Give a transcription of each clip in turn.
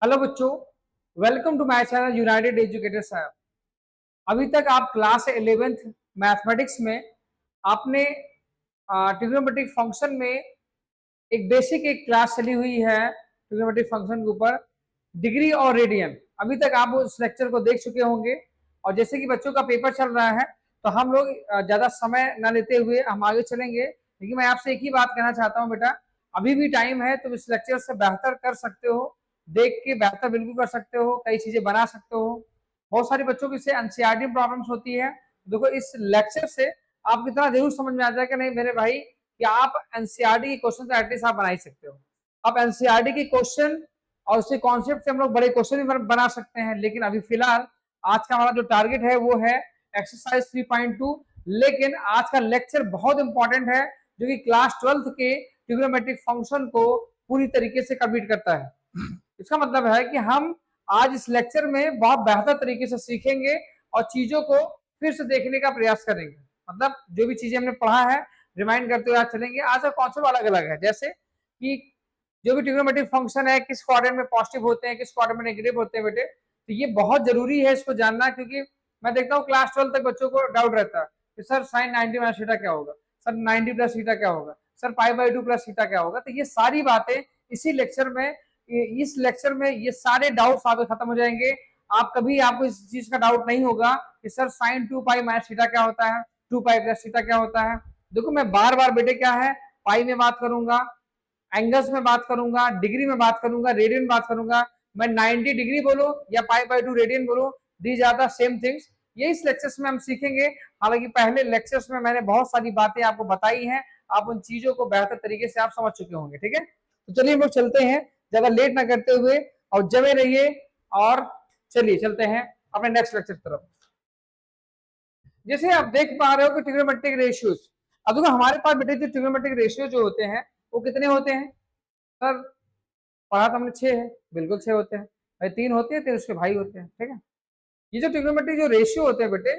Hello बच्चों, welcome to my channel United Educators app. अभी तक आप क्लास 11th मैथमेटिक्स में आपने ट्रिग्नोमेट्रिक फंक्शन में एक बेसिक एक क्लास चली हुई है ट्रिग्नोमेट्रिक फंक्शन के ऊपर, डिग्री और रेडियन। अभी तक आप उस लेक्चर को देख चुके होंगे। और जैसे कि बच्चों का पेपर चल रहा है तो हम लोग ज्यादा समय न लेते हुए हम आगे चलेंगे। लेकिन मैं आपसे एक ही बात कहना चाहता हूँ बेटा, अभी भी टाइम है, तुम इस लेक्चर से बेहतर कर सकते हो, देख के बेहतर बिल्कुल कर सकते हो, कई चीजें बना सकते हो। बहुत सारे बच्चों की से एनसीईआरटी प्रॉब्लम्स होती है। देखो इस लेक्चर से आपको इतना जरूर समझ में आ जाए कि नहीं मेरे भाई कि आप एनसीईआरटी के क्वेश्चन तो एटलीस्ट आप बना ही सकते हो। आप एनसीईआरटी के क्वेश्चन और उसके कॉन्सेप्ट से हम लोग बड़े क्वेश्चन भी बना सकते हैं। लेकिन अभी फिलहाल आज का हमारा जो टारगेट है वो है एक्सरसाइज 3.2। लेकिन आज का लेक्चर बहुत इंपॉर्टेंट है जो कि क्लास 12th के ट्रिग्नोमेट्रिक फंक्शन को पूरी तरीके से कंप्लीट करता है। इसका मतलब है कि हम आज इस लेक्चर में बहुत बेहतर तरीके से सीखेंगे और चीजों को फिर से देखने का प्रयास करेंगे। मतलब जो भी चीजें हमने पढ़ा है रिमाइंड करते हुए आज चलेंगे। आज का कॉन्सेप्ट अलग अलग है, जैसे कि जो भी ट्रिग्नोमेट्रिक फंक्शन है किस क्वाड्रेंट में पॉजिटिव होते हैं, किस क्वाड्रेंट में नेगेटिव होते हैं बेटे, तो ये बहुत जरूरी है इसको जानना। क्योंकि मैं देखता हूँ क्लास 12 तक बच्चों को डाउट रहता है कि सर साइन 90 माइनस थीटा क्या होगा, सर 90 प्लस थीटा क्या होगा, sir pi by 2 plus theta क्या होगा। तो ये सारी बातें इसी लेक्चर में, इस लेक्चर में ये सारे डाउट्स आपके खत्म हो जाएंगे। आप कभी आपको इस चीज का डाउट नहीं होगा कि sir sine 2 pi minus theta क्या होता है, 2 पाई प्लस थीटा क्या होता है। देखो मैं बार बार बेटे क्या है, पाई में बात करूंगा, एंगल्स में बात करूंगा, डिग्री में बात करूंगा, रेडियन में बात करूंगा। मैं 90 डिग्री बोलूं या पाई बाई 2 रेडियन बोलूं, these are the same things. ये इस लेक्चर्स में हम सीखेंगे। हालांकि पहले लेक्चर्स में मैंने बहुत सारी बातें आपको बताई हैं, आप उन चीजों को बेहतर तरीके से आप समझ चुके होंगे। ठीक है, तो चलिए हम लोग चलते हैं, ज्यादा लेट ना करते हुए, और जमे रहिए। और चलिए चलते हैं अपने नेक्स्ट लेक्चर की तरफ। जैसे आप देख पा रहे हो कि ट्रिग्नोमेट्रिक रेशियोज, अब देखो हमारे पास बेटे जो ट्रिग्नोमेट्रिक रेशियो जो होते हैं वो कितने होते हैं सर? पढ़ा तो हमने 6 है, बिल्कुल 6 होते हैं भाई। 3 होते हैं, 3 उसके भाई होते हैं। ठीक है, ये जो ट्रिग्नोमेट्रिक जो रेशियो होते हैं बेटे,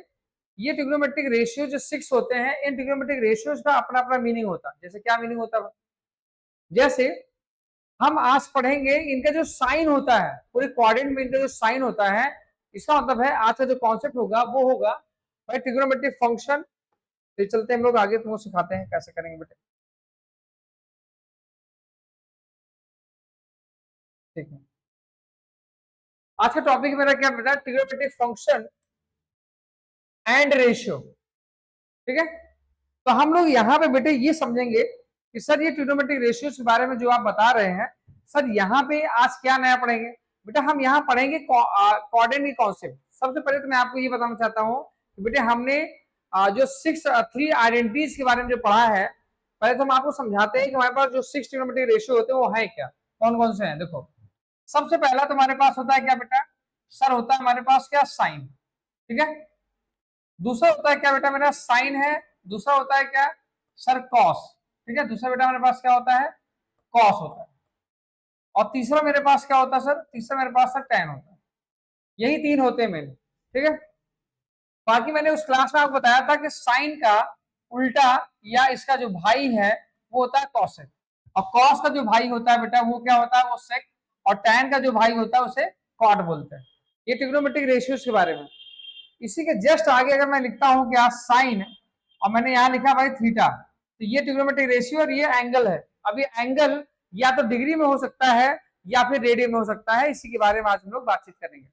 ये ट्रिग्नोमेट्रिक रेशियो जो 6 होते हैं, इन ट्रिग्नोमेट्रिक रेशियोज का अपना अपना मीनिंग होता है। जैसे क्या मीनिंग होता है? जैसे हम आज पढ़ेंगे इनका जो साइन होता है, पूरे क्वाड्रेंट में इनका जो साइन होता है, इसका मतलब है आज का जो कॉन्सेप्ट होगा वो होगा भाई ट्रिग्नोमेट्रिक फंक्शन। तो चलते हम लोग आगे, तुमको सिखाते हैं कैसे करेंगे बेटे। ठीक है, आज का टॉपिक मेरा क्या बेटा, ट्रिग्नोमेट्रिक फंक्शन एंड रेशियो। ठीक है, तो हम लोग यहाँ पे बेटे ये समझेंगे कि सर ये ट्रिग्नोमेट्रिक रेशियो के बारे में जो आप बता रहे हैं, सर यहाँ पे आज क्या नया पढ़ेंगे बेटा? हम यहाँ पढ़ेंगे कोऑर्डिनेट की कॉन्सेप्ट। सबसे पहले तो मैं आपको ये बताना चाहता हूँ कि बेटे हमने जो 3 आइडेंटिटीज के बारे में जो पढ़ा है, पहले तो हम आपको समझाते हैं कि हमारे पास जो 6 ट्रिग्नोमेट्रिक रेशियो होते हैं वो है क्या, कौन कौन से हैं। देखो सबसे पहला तो हमारे पास होता है क्या बेटा, सर होता है हमारे पास क्या, साइन। ठीक है, दूसरा होता है क्या बेटा मेरा, साइन है। दूसरा होता है क्या सर, कॉस। ठीक है, दूसरा बेटा मेरे पास क्या होता है, कॉस होता है। और तीसरा मेरे पास क्या होता है सर, तीसरा मेरे पास सर टैन होता है। यही 3 होते हैं मेरे। ठीक है, बाकी मैंने उस क्लास में आपको बताया था कि साइन का उल्टा या इसका जो भाई है वो होता है कॉसेक। और कॉस का जो भाई होता है बेटा वो क्या होता है, वो सेक। और टैन का जो भाई होता है उसे कॉट बोलते हैं। ये ट्रिग्नोमेट्रिक रेशियोज के बारे में। इसी के जस्ट आगे अगर मैं लिखता हूं कि साइन, और मैंने यहां लिखा भाई थीटा, तो ये ट्रिग्नोमेट्रिक रेशियो और ये एंगल है। अब ये एंगल या तो डिग्री में हो सकता है या फिर रेडियन में हो सकता है। इसी के बारे में आज हम लोग बातचीत करेंगे।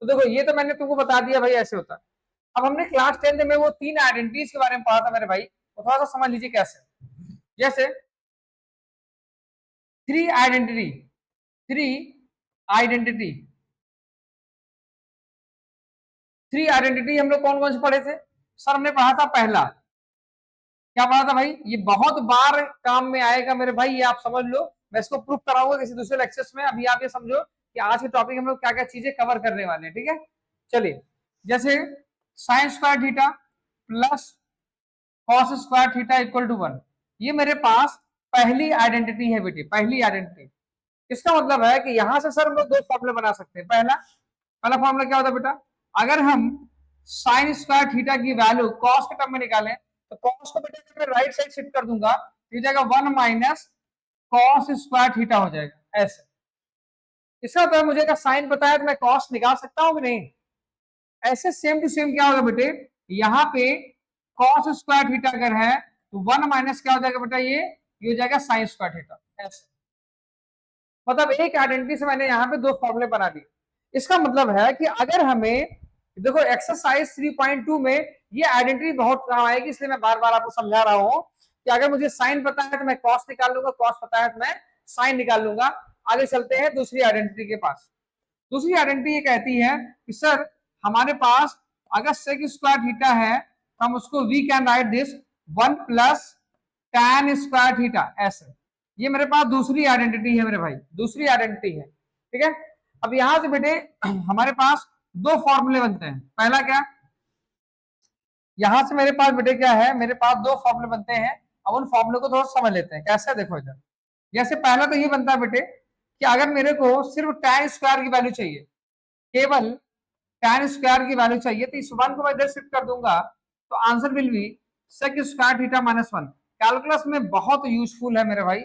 तो देखो ये तो मैंने तुमको बता दिया भाई ऐसे होता है। अब हमने क्लास 10th में वो 3 आइडेंटिटीज के बारे में पढ़ा था मेरे भाई, तो थोड़ा सा समझ लीजिए कैसे। जैसे 3 आइडेंटिटी, 3 आइडेंटिटी, 3 आइडेंटिटी हम लोग कौन कौन से पढ़े थे सर? हमने पढ़ा था पहला, क्या पढ़ा था भाई, ये बहुत बार काम में आएगा मेरे भाई, ये आप समझ लो। मैं इसको प्रूफ कराऊंगा किसी दूसरे लेक्चर्स में। अभी आप ये समझो कि आज के टॉपिक हम लोग क्या क्या चीजें कवर करने वाले हैं। ठीक है, चलिए जैसे sine square theta plus cos square theta equal to 1, ये मेरे पास पहली आइडेंटिटी है बेटी, पहली आइडेंटिटी। इसका मतलब है कि यहां से सर हम लोग 2 फॉर्मूले बना सकते हैं। पहला पहला फॉर्मूला क्या होता है बेटा, अगर हम साइन स्क्वायर थीटा की वैल्यू कॉस के टर्म में निकालें तो कॉस को बेटा मैं राइट साइड शिफ्ट कर दूंगा, तो जाएगा 1 माइनस कॉस स्क्वायर थीटा हो जाएगा ऐसे। इसका मतलब मुझे अगर साइन पता है तो मैं कॉस निकाल सकता हूँ कि नहीं। ऐसे सेम टू सेम क्या होगा बेटे, यहाँ पे कॉस स्क्वायर थीटा अगर है तो 1 माइनस क्या हो जाएगा बेटा, ये हो जाएगा साइन स्क्वायर थीटा। ऐसे मतलब एक आइडेंटिटी से मैंने यहाँ पे दो फॉर्मूले बना दिए। इसका मतलब है कि अगर हमें देखो एक्सरसाइज 3.2 में ये आइडेंटिटी बहुत काम आएगी, इसलिए मैं बार बार आपको समझा रहा हूं कि अगर मुझे साइन पता है तो मैं कॉस निकाल लूंगा, कॉस पता है तो मैं साइन निकाल लूंगा। आगे चलते हैं दूसरी आइडेंटिटी के पास। दूसरी आइडेंटिटी ये कहती है कि सर हमारे पास अगर सेक स्क्वायर थीटा है तो हम उसको we can write this 1 plus tan square theta ऐसे। ये मेरे पास दूसरी आइडेंटिटी है मेरे भाई, दूसरी आइडेंटिटी है, ठीक है। अब यहां से बेटे हमारे पास दो फॉर्मूले बनते हैं। पहला क्या, यहां से मेरे पास बेटे क्या है, मेरे पास दो फॉर्मूले बनते हैं। अब उन फॉर्मूले को थोड़ा समझ लेते हैं कैसे। देखो इधर जैसे पहला तो ये बनता है बेटे कि अगर मेरे को सिर्फ टैन स्क्वायर की वैल्यू चाहिए, केवल टैन स्क्वायर की वैल्यू चाहिए, तो इस वन को मैं इधर शिफ्ट कर दूंगा तो answer will be sec square theta minus 1। Calculus में बहुत यूजफुल है मेरे भाई,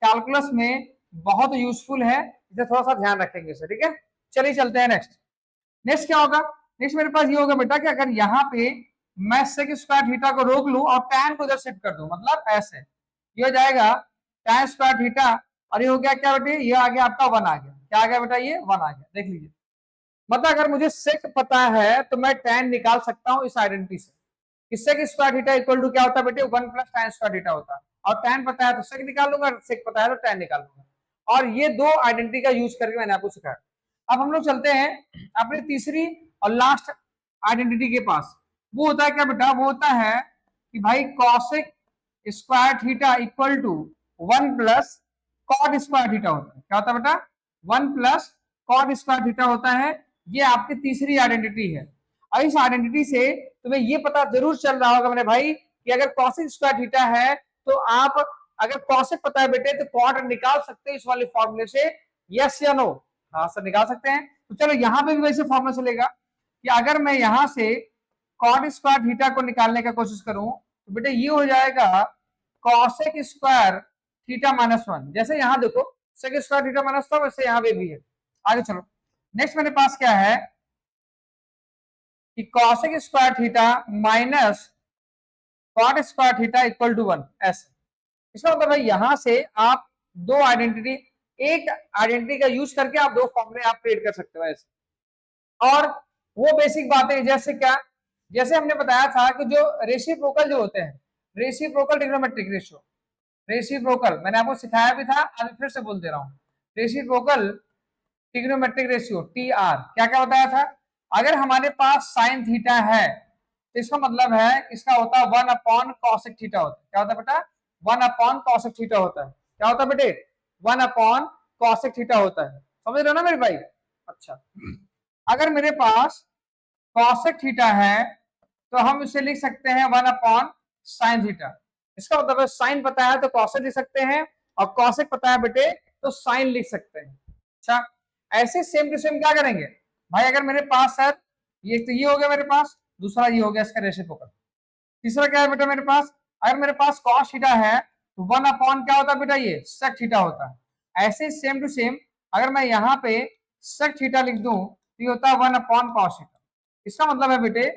कैलकुलस में बहुत यूजफुल है, इसे थोड़ा सा ध्यान रखेंगे सर, ठीक है। चलिए चलते हैं नेक्स्ट। नेक्स्ट क्या होगा, नेक्स्ट मेरे पास ये होगा बेटा कि अगर यहाँ पे मैं सेक स्क्वायर थीटा को रोक लूं और टैन को इधर शिफ्ट कर दूं, मतलब ऐसे ये हो जाएगा टैन स्क्वायर थीटा, और ये हो गया क्या बेटे, ये आ गया आपका 1 आ गया। क्या आ गया बेटा, ये 1 आ गया। देख लीजिए, मतलब अगर मुझे सेक पता है तो मैं टैन निकाल सकता हूं इस आइडेंटिटी से। Sec square theta equal to क्या होता है बेटे, 1 प्लस टैन स्क्वायर थीटा होता है। और टैन पता है तो सेक निकाल लूंगा, सेक पता है तो टैन निकाल लूंगा। और ये दो आइडेंटिटी का यूज करके मैंने आपको सिखाया। अब हम लोग चलते हैं अपनी तीसरी और लास्ट आइडेंटिटी के पास। वो होता है क्या बेटा, वो होता है कि भाई cosec square theta equal to 1 plus cot square theta होता है। क्या होता है बेटा, 1 प्लस कॉट स्क्वायर थीटा होता है। ये आपकी तीसरी आइडेंटिटी है। और इस आइडेंटिटी से तुम्हें ये पता जरूर चल रहा होगा मेरे भाई कि अगर कॉसेक स्क्वायर थीटा है तो आप अगर कॉसेक पता है बेटे तो कॉट निकाल सकते हैं इस वाले फॉर्मूले से, यस या नो। हाँ सर निकाल सकते हैं। तो चलो यहाँ पे भी वैसे फॉर्मूला चलेगा कि अगर मैं यहाँ से कॉट स्क्वायर थीटा को निकालने का कोशिश करूं तो बेटे ये हो जाएगा कॉसेक स्क्वायर थीटा माइनस 1। जैसे यहाँ देखो सेक स्क्वायर थीटा माइनस था, वैसे यहाँ पे भी है। आगे चलो नेक्स्ट मेरे पास क्या है कि cosec square theta minus cot square theta equal to 1 ऐसे। इसका मतलब है यहां से आप दो आइडेंटिटी, एक आइडेंटिटी का यूज करके आप दो फॉर्मूले आप क्रिएट कर सकते हो ऐसे। और वो बेसिक बातें जैसे क्या, जैसे हमने बताया था कि जो रेसिप्रोकल जो होते हैं, रेसिप्रोकल ट्रिग्नोमेट्रिक रेशियो, रेसिप्रोकल मैंने आपको सिखाया भी था, अभी फिर से बोल दे रहा हूं। रेसिप्रोकल ट्रिग्नोमेट्रिक रेशियो टीआर क्या क्या बताया था, अगर हमारे पास साइन थीटा है तो इसका मतलब है इसका होता है 1 अपॉन कॉसेक थीटा होता है। क्या होता है बेटा, 1 अपॉन कॉसेक थीटा होता है। क्या होता है बेटे, 1 अपॉन कॉसेक थीटा होता है। समझ रहे हो ना मेरे भाई। अच्छा अगर मेरे पास कॉसेक थीटा है तो हम इसे लिख सकते हैं 1 अपॉन साइन थीटा। इसका मतलब है साइन पता है तो कॉसेक लिख सकते हैं, और कॉसेक पता है बेटे तो साइन लिख सकते हैं। अच्छा ऐसे सेम टू सेम क्या करेंगे भाई, अगर मेरे पास सर ये तो ये हो गया मेरे पास, दूसरा ये हो गया इसका रेसिप्रोकल। तीसरा क्या है बेटा मेरे पास, अगर मेरे पास कॉस थीटा है तो 1 अपॉन क्या होता है बेटा, ये सेक थीटा होता है। ऐसे सेम टू सेम अगर मैं यहाँ पे सेक थीटा लिख दूं तो ये होता है 1 अपॉन कॉस थीटा। इसका मतलब है बेटे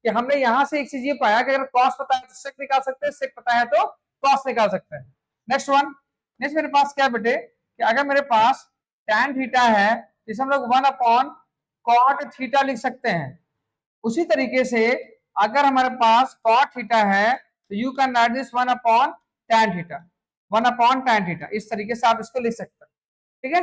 कि हमने यहां से एक चीज ये पाया कि अगर कॉस पता है तो सेक निकाल सकते हैं, सेक पता है तो कॉस निकाल सकते हैं। नेक्स्ट वन, नेक्स्ट मेरे पास क्या है बेटे कि अगर मेरे पास tan थीटा है जिसे हम लोग 1 अपॉन कॉट थीटा लिख सकते हैं। उसी तरीके से अगर हमारे पास cot थीटा है तो you can write this 1 upon tan theta, 1 upon tan theta. इस तरीके से आप इसको लिख सकते हैं, ठीक है।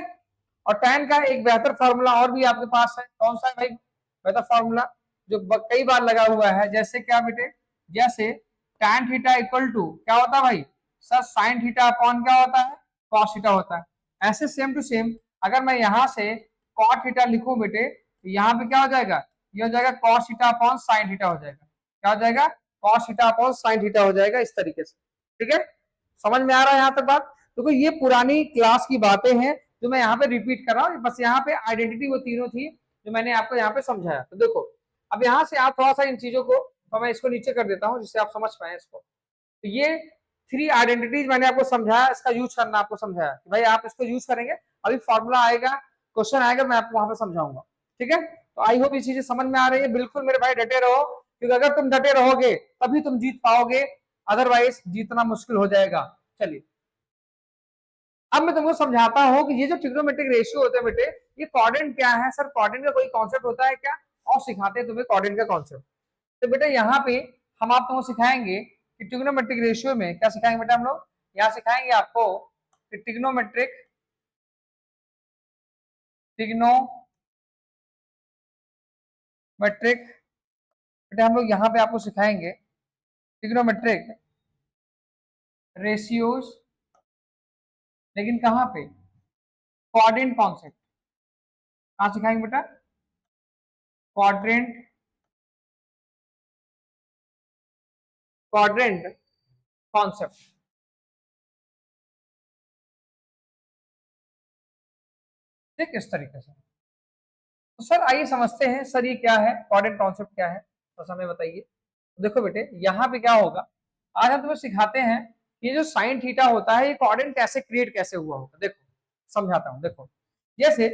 और tan का एक बेहतर फॉर्मूला और भी आपके पास है, कौन सा है भाई बेहतर फॉर्मूला जो कई बार लगा हुआ है, जैसे क्या बेटे, जैसे tan थीटा इक्वल टू क्या होता है भाई सर, sin थीटा अपॉन क्या होता है, cos थीटा होता है। ऐसे सेम टू सेम अगर मैं यहां से cot थीटा लिखूं बेटे तो यहाँ पे क्या हो जाएगा, ये हो जाएगा cos theta upon sin theta हो जाएगा। क्या हो जाएगा, cos theta upon sin theta हो जाएगा इस तरीके से, ठीक है। समझ में आ रहा है यहाँ तक बात। तो ये पुरानी क्लास की बातें हैं जो मैं यहाँ पे रिपीट कर रहा हूँ, बस यहाँ पे आइडेंटिटी वो तीनों थी जो मैंने आपको यहाँ पे समझाया। तो देखो अब यहाँ से आप थोड़ा सा इन चीजों को, तो मैं इसको नीचे कर देता हूँ जिससे आप समझ पाए इसको। तो ये 3 आइडेंटिटीज मैंने आपको समझाया, इसका यूज करना आपको समझाया कि भाई आप इसको यूज करेंगे। अभी फॉर्मूला आएगा, क्वेश्चन आएगा मैं आपको वहां पे समझाऊंगा, ठीक है। तो आई होप ये चीजें समझ में आ रही है। बिल्कुल मेरे भाई डटे रहो, क्योंकि अगर तुम डटे रहोगे तभी तुम जीत पाओगे, अदरवाइज जीतना मुश्किल हो जाएगा। चलिए अब मैं तुमको समझाता हूं कि ये जो ट्रिग्नोमेट्रिक रेशियो होते हैं बेटे, ये क्वाड्रेंट क्या है। सर क्वाड्रेंट का कोई कॉन्सेप्ट होता है क्या? और सिखाते हैं तुम्हें क्वाड्रेंट का कॉन्सेप्ट। तो बेटा यहाँ पे हम आप तुमको सिखाएंगे कि ट्रिग्नोमेट्रिक रेशियो में क्या सिखाएंगे बेटा हम लोग, यहाँ सिखाएंगे आपको कि ट्रिग्नोमेट्रिक बेटा हम लोग यहाँ पे आपको सिखाएंगे ट्रिग्नोमेट्रिक रेशियोज, लेकिन कहाँ पे? क्वाड्रेंट कॉन्सेप्ट कहाँ सिखाएंगे बेटा? Quadrant concept. ठीक, इस तरीके से। तो सर आइए समझते हैं, सर ये क्या है, क्वाड्रेंट कॉन्सेप्ट क्या है, तो हमें बताइए। तो देखो बेटे यहाँ पे क्या होगा, आज हम तुम्हें सिखाते हैं ये जो साइन थीटा होता है ये क्वाड्रेंट कैसे क्रिएट कैसे हुआ होगा। देखो समझाता हूँ। देखो जैसे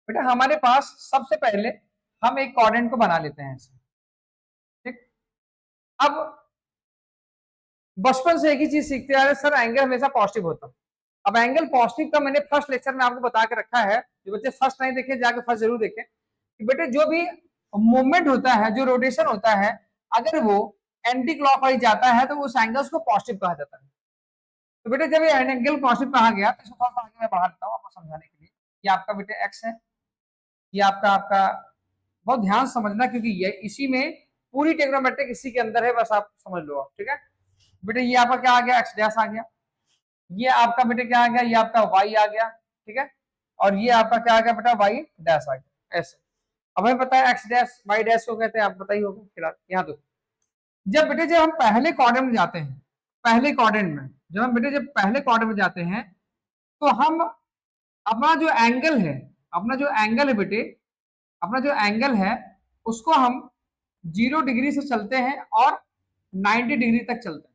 बेटा हमारे पास सबसे पहले हम एक क्वाड्रेंट को बना लेते हैं ऐसे, ठीक। अब बचपन से एक ही चीज सीखते आ रहे सर, एंगल हमेशा पॉजिटिव होता है। अब एंगल पॉजिटिव का मैंने फर्स्ट लेक्चर में आपको बता के रखा है, जो बच्चे फर्स्ट नहीं देखे जाके फर्स्ट जरूर देखें, कि बेटे जो भी मूवमेंट होता है, जो रोटेशन होता है, अगर वो एंटी क्लॉकवाइज जाता है तो उस एंगल्स को पॉजिटिव कहा जाता है। तो बेटे जब ये एंगल पॉजिटिव कहा गया तो इसको थोड़ा सा आगे मैं बढ़ा देता हूँ आपको समझाने के लिए। ये आपका बेटे एक्स है, ये आपका आपका बहुत ध्यान समझना, क्योंकि ये इसी में पूरी ट्रिग्नोमेट्रिक इसी के अंदर है, बस आप समझ लो आप, ठीक है बेटे। ये आपका क्या आ गया, एक्स डैश आ गया। ये आपका बेटे क्या आ गया, ये आपका वाई आ गया, ठीक है। और ये आपका क्या आ गया बेटा, वाई डैश आ गया, ऐसे। अब हमें पता है एक्स डैश वाई डैश को कहते हैं, आप बताइए होगा फिलहाल। यहाँ तो जब बेटे जब हम पहले क्वाड्रेंट में जाते हैं, पहले क्वाड्रेंट में जब हम बेटे जब पहले क्वाड्रेंट में जाते हैं, तो हम अपना जो एंगल है, अपना जो एंगल है बेटे, अपना जो एंगल है उसको हम 0 डिग्री से चलते हैं और 90 डिग्री तक चलते हैं।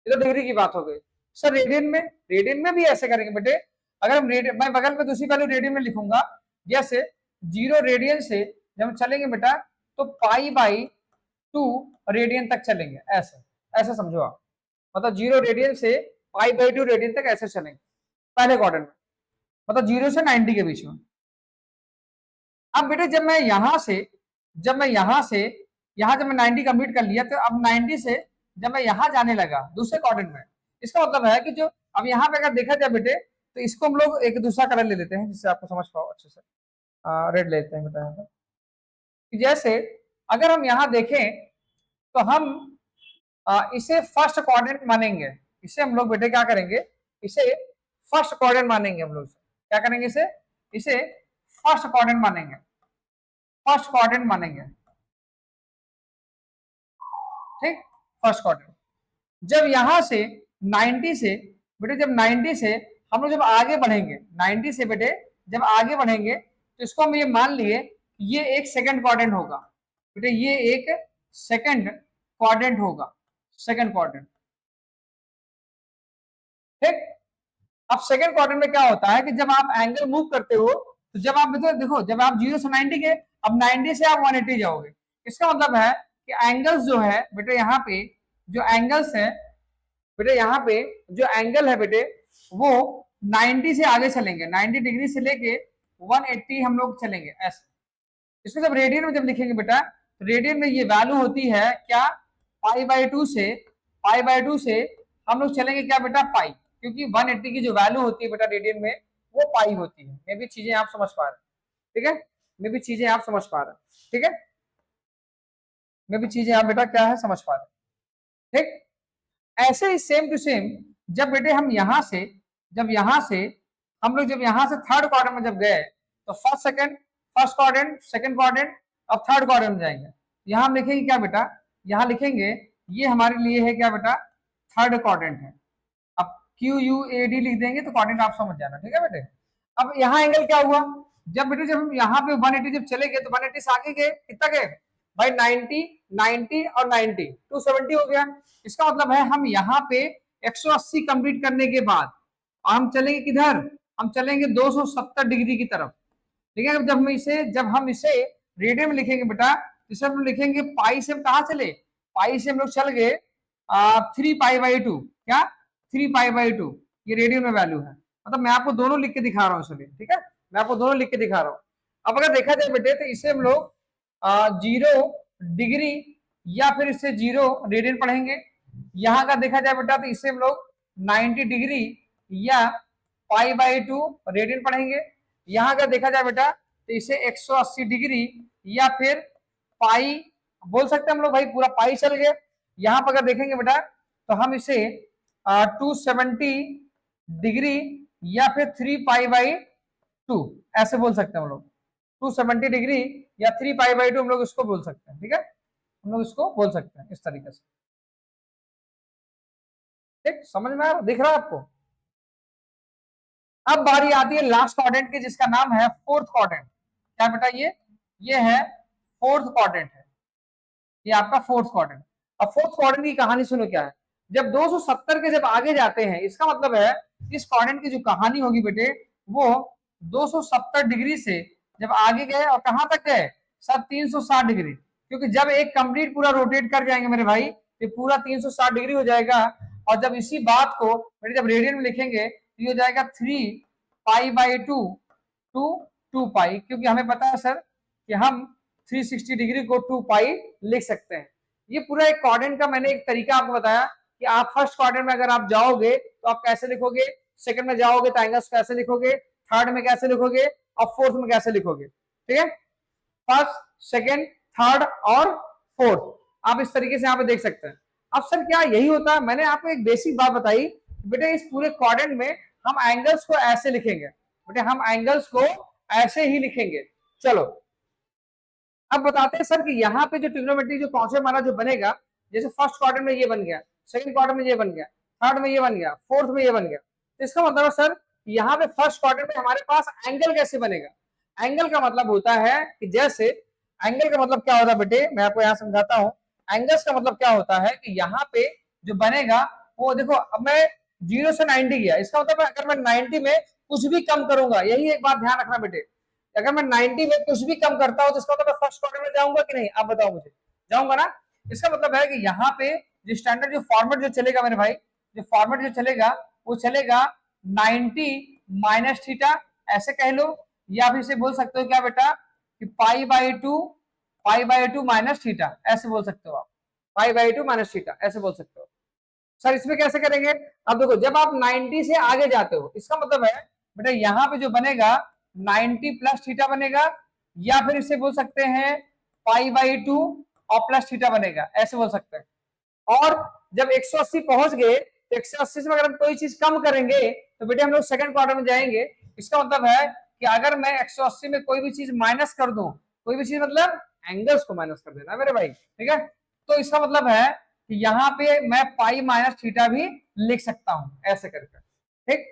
ये तो डिग्री की बात हो गई। सर रेडियन में भी ऐसे करेंगे बेटे। अगर हम रेडियन, मैं बगल में दूसरी वैल्यू रेडियन में लिखूंगा, जैसे 0 रेडियन से जब हम चलेंगे बेटा तो π/2 रेडियन तक चलेंगे, ऐसे ऐसे समझो आप। मतलब 0 रेडियन से π/2 रेडियन तक ऐसे चलेंगे पहले क्वाड्रेंट में, मतलब 0 से 90 के बीच में। अब बेटे जब मैं यहां से जब मैं 90 कंप्लीट कर लिया, तो अब 90 से जब मैं यहां जाने लगा दूसरे क्वाड्रेंट में, इसका मतलब है कि जो अब यहाँ पे अगर देखा जाए बेटे, तो इसको हम लोग एक दूसरा कलर ले लेते हैं जिससे आपको समझ पाओ अच्छे से। रेड लेते हैं बेटा यहाँ पे। जैसे अगर हम यहाँ देखें तो हम इसे फर्स्ट क्वाड्रेंट मानेंगे। इसे हम लोग बेटे क्या करेंगे, इसे फर्स्ट क्वाड्रेंट मानेंगे। हम लोग क्या करेंगे, इसे फर्स्ट क्वाड्रेंट मानेंगे, फर्स्ट क्वाड्रेंट मानेंगे, ठीक, फर्स्ट क्वाड्रेंट। जब यहां से 90 से बेटे, जब 90 से हम लोग जब आगे बढ़ेंगे, 90 से बेटे जब आगे बढ़ेंगे, तो इसको हम ये मान लिए ये एक सेकंड क्वाड्रेंट होगा बेटे, ये एक सेकंड क्वाड्रेंट होगा, सेकंड क्वाड्रेंट, ठीक। अब सेकंड क्वाड्रेंट में क्या होता है कि जब आप एंगल मूव करते हो, तो जब आप देखो जब आप 0 से 90 के, अब 90 से आप 180 जाओगे, इसका मतलब है कि एंगल्स जो है बेटे यहाँ पे, जो एंगल्स है बेटे, यहाँ पे जो एंगल है बेटे वो 90 से आगे चलेंगे, 90 डिग्री से लेके 180 हम लोग चलेंगे ऐसे। इसको जब रेडियन में जब लिखेंगे बेटा, तो रेडियन में ये वैल्यू होती है क्या, π/2 से हम लोग चलेंगे क्या बेटा, पाई, क्योंकि 180 की जो वैल्यू होती है बेटा रेडियन में वो पाई होती है। मे भी चीजें आप समझ पा रहे हैं, ठीक है, मे भी चीजें आप समझ पा रहे हैं, ठीक है, मे भी चीजें आप बेटा क्या है समझ पा रहे हैं, ठीक। ऐसे ही सेम टू सेम जब बेटे हम यहां से हम लोग जब यहां से थर्ड क्वाड्रेंट में जब गए, तो फर्स्ट क्वाड्रेंट, सेकंड क्वाड्रेंट, अब थर्ड क्वाड्रेंट में जाएंगे। यहां हम लिखेंगे क्या बेटा, यहां लिखेंगे ये हमारे लिए है क्या बेटा, थर्ड क्वाड्रेंट है। अब QUAD लिख देंगे तो क्वाड्रेंट आप समझ जाना, ठीक है बेटे। अब यहाँ एंगल क्या हुआ, जब बेटे जब हम यहाँ पे 180 जब चले गए, तो 180 से आगे गए, कितना गए भाई, 90 90 और 90 270 हो गया। इसका मतलब है हम यहाँ पे 180 कंप्लीट करने के बाद हम चलेंगे किधर, हम चलेंगे 270 डिग्री की तरफ। ठीक है, जब हम इसे रेडियन में लिखेंगे बेटा, इसे हम लिखेंगे पाई से हम कहा चले, पाई से हम लोग चल गए 3 पाई/2। क्या 3 पाई/2, ये रेडियन में वैल्यू है। मतलब मैं आपको दोनों लिख के दिखा रहा हूँ इसलिए। ठीक है, मैं आपको दोनों लिख के दिखा रहा हूँ। अब अगर देखा जाए बेटे तो इसे हम लोग 0 डिग्री या फिर इसे 0 रेडियन पढ़ेंगे। यहाँ का देखा जाए बेटा तो इसे हम लोग 90 डिग्री या पाई/2 रेडियन पढ़ेंगे। यहाँ का देखा जाए बेटा तो इसे 180 डिग्री या फिर पाई बोल सकते हैं हम लोग भाई, पूरा पाई चल गया। यहाँ पर अगर देखेंगे बेटा तो हम इसे 270 डिग्री या फिर 3 पाई/2 ऐसे बोल सकते हैं हम लोग। 270 डिग्री या 3 पाई/2 हम लोग इसको बोल सकते हैं। ठीक है, हम लोग इसको बोल सकते हैं इस तरीके से। ठीक, समझ में आ रहा, दिख रहा है आपको? अब बारी आती है लास्ट क्वाड्रेंट की, जिसका नाम है फोर्थ क्वाड्रेंट। क्या बेटा, ये है फोर्थ क्वाड्रेंट है, ये आपका फोर्थ क्वाड्रेंट। अब फोर्थ क्वाड्रेंट की कहानी सुनो क्या है। जब 270 के जब आगे जाते हैं, इसका मतलब है इस क्वाड्रेंट की जो कहानी होगी बेटे, वो 270 डिग्री से जब आगे गए और कहां तक गए सर, 360 डिग्री। क्योंकि जब एक कंप्लीट पूरा रोटेट कर जाएंगे मेरे भाई, ये पूरा 360 डिग्री हो जाएगा। और जब इसी बात को बेटे जब रेडियन में लिखेंगे तो ये हो जाएगा 3 पाई/2 टू 2 पाई। क्योंकि हमें पता है सर कि हम 360 डिग्री को 2 पाई लिख सकते हैं। ये पूरा एक क्वाड्रेंट का मैंने एक तरीका आपको बताया कि आप फर्स्ट क्वाड्रेंट में अगर आप जाओगे तो आप कैसे लिखोगे, सेकंड में जाओगे तो एंगल्स कैसे लिखोगे, थर्ड में कैसे लिखोगे और फोर्थ में कैसे लिखोगे। ठीक है, फर्स्ट, सेकंड, थर्ड और फोर्थ आप इस तरीके से यहाँ पे देख सकते हैं। अब सर क्या यही होता है? मैंने आपको एक बेसिक बात बताई बेटे, इस पूरे क्वाड्रेंट में हम एंगल्स को ऐसे लिखेंगे बेटे, हम एंगल्स को ऐसे ही लिखेंगे। चलो अब बताते हैं सर कि यहाँ पे जो ट्रिग्नोमेट्री जो पांचवें हमारा जो बनेगा, जैसे फर्स्ट क्वाड्रेंट में ये बन गया, सेकंड क्वाड्रेंट में ये बन गया, थर्ड में ये बन गया, फोर्थ में ये बन गया। तो इसका मतलब है सर यहाँ पे फर्स्ट क्वाड्रेंट में हमारे पास एंगल कैसे बनेगा। एंगल का मतलब होता है कि जैसे एंगल का मतलब क्या होता है बेटे, मैं आपको यहाँ समझाता हूँ। एंगल्स का मतलब क्या होता है कि यहाँ पे जो बनेगा वो देखो, अब मैं 0 से 90 गया, इसका मतलब अगर मैं 90 में कुछ भी कम करूंगा, यही एक बात ध्यान रखना बेटे, अगर मैं 90 में कुछ भी कम करता हूं तो इसका मतलब मैं फर्स्ट क्वाड्रेंट में जाऊंगा कि नहीं, आप बताओ मुझे, जाऊंगा ना। इसका मतलब है कि यहाँ पे जो स्टैंडर्ड जो फॉर्मेट जो चलेगा मेरे भाई, जो फॉर्मेट जो चलेगा वो चलेगा 90 माइनस थीटा ऐसे कह लो, या फिर इसे बोल सकते हो क्या बेटा कि पाई/2 माइनस थीटा ऐसे बोल सकते हो आप, पाई/2 माइनस थीटा ऐसे बोल सकते हो। सर इसमें कैसे करेंगे? अब देखो जब आप 90 से आगे जाते हो, इसका मतलब है बेटा यहाँ पे जो बनेगा 90 प्लस थीटा बनेगा, या फिर इसे बोल सकते हैं पाई/2 और प्लस थीटा बनेगा ऐसे बोल सकते हैं। और जब 180 पहुंच गए तो 180 से अगर हम कोई चीज कम करेंगे तो बेटे हम लोग सेकंड क्वार्टर में जाएंगे। इसका मतलब है कि अगर मैं 180 में कोई भी चीज माइनस कर दूं, कोई भी चीज मतलब एंगल्स को माइनस कर देना मेरे भाई। ठीक है, तो इसका मतलब है कि यहाँ पे मैं पाई माइनस थीटा भी लिख सकता हूं ऐसे करके। ठीक,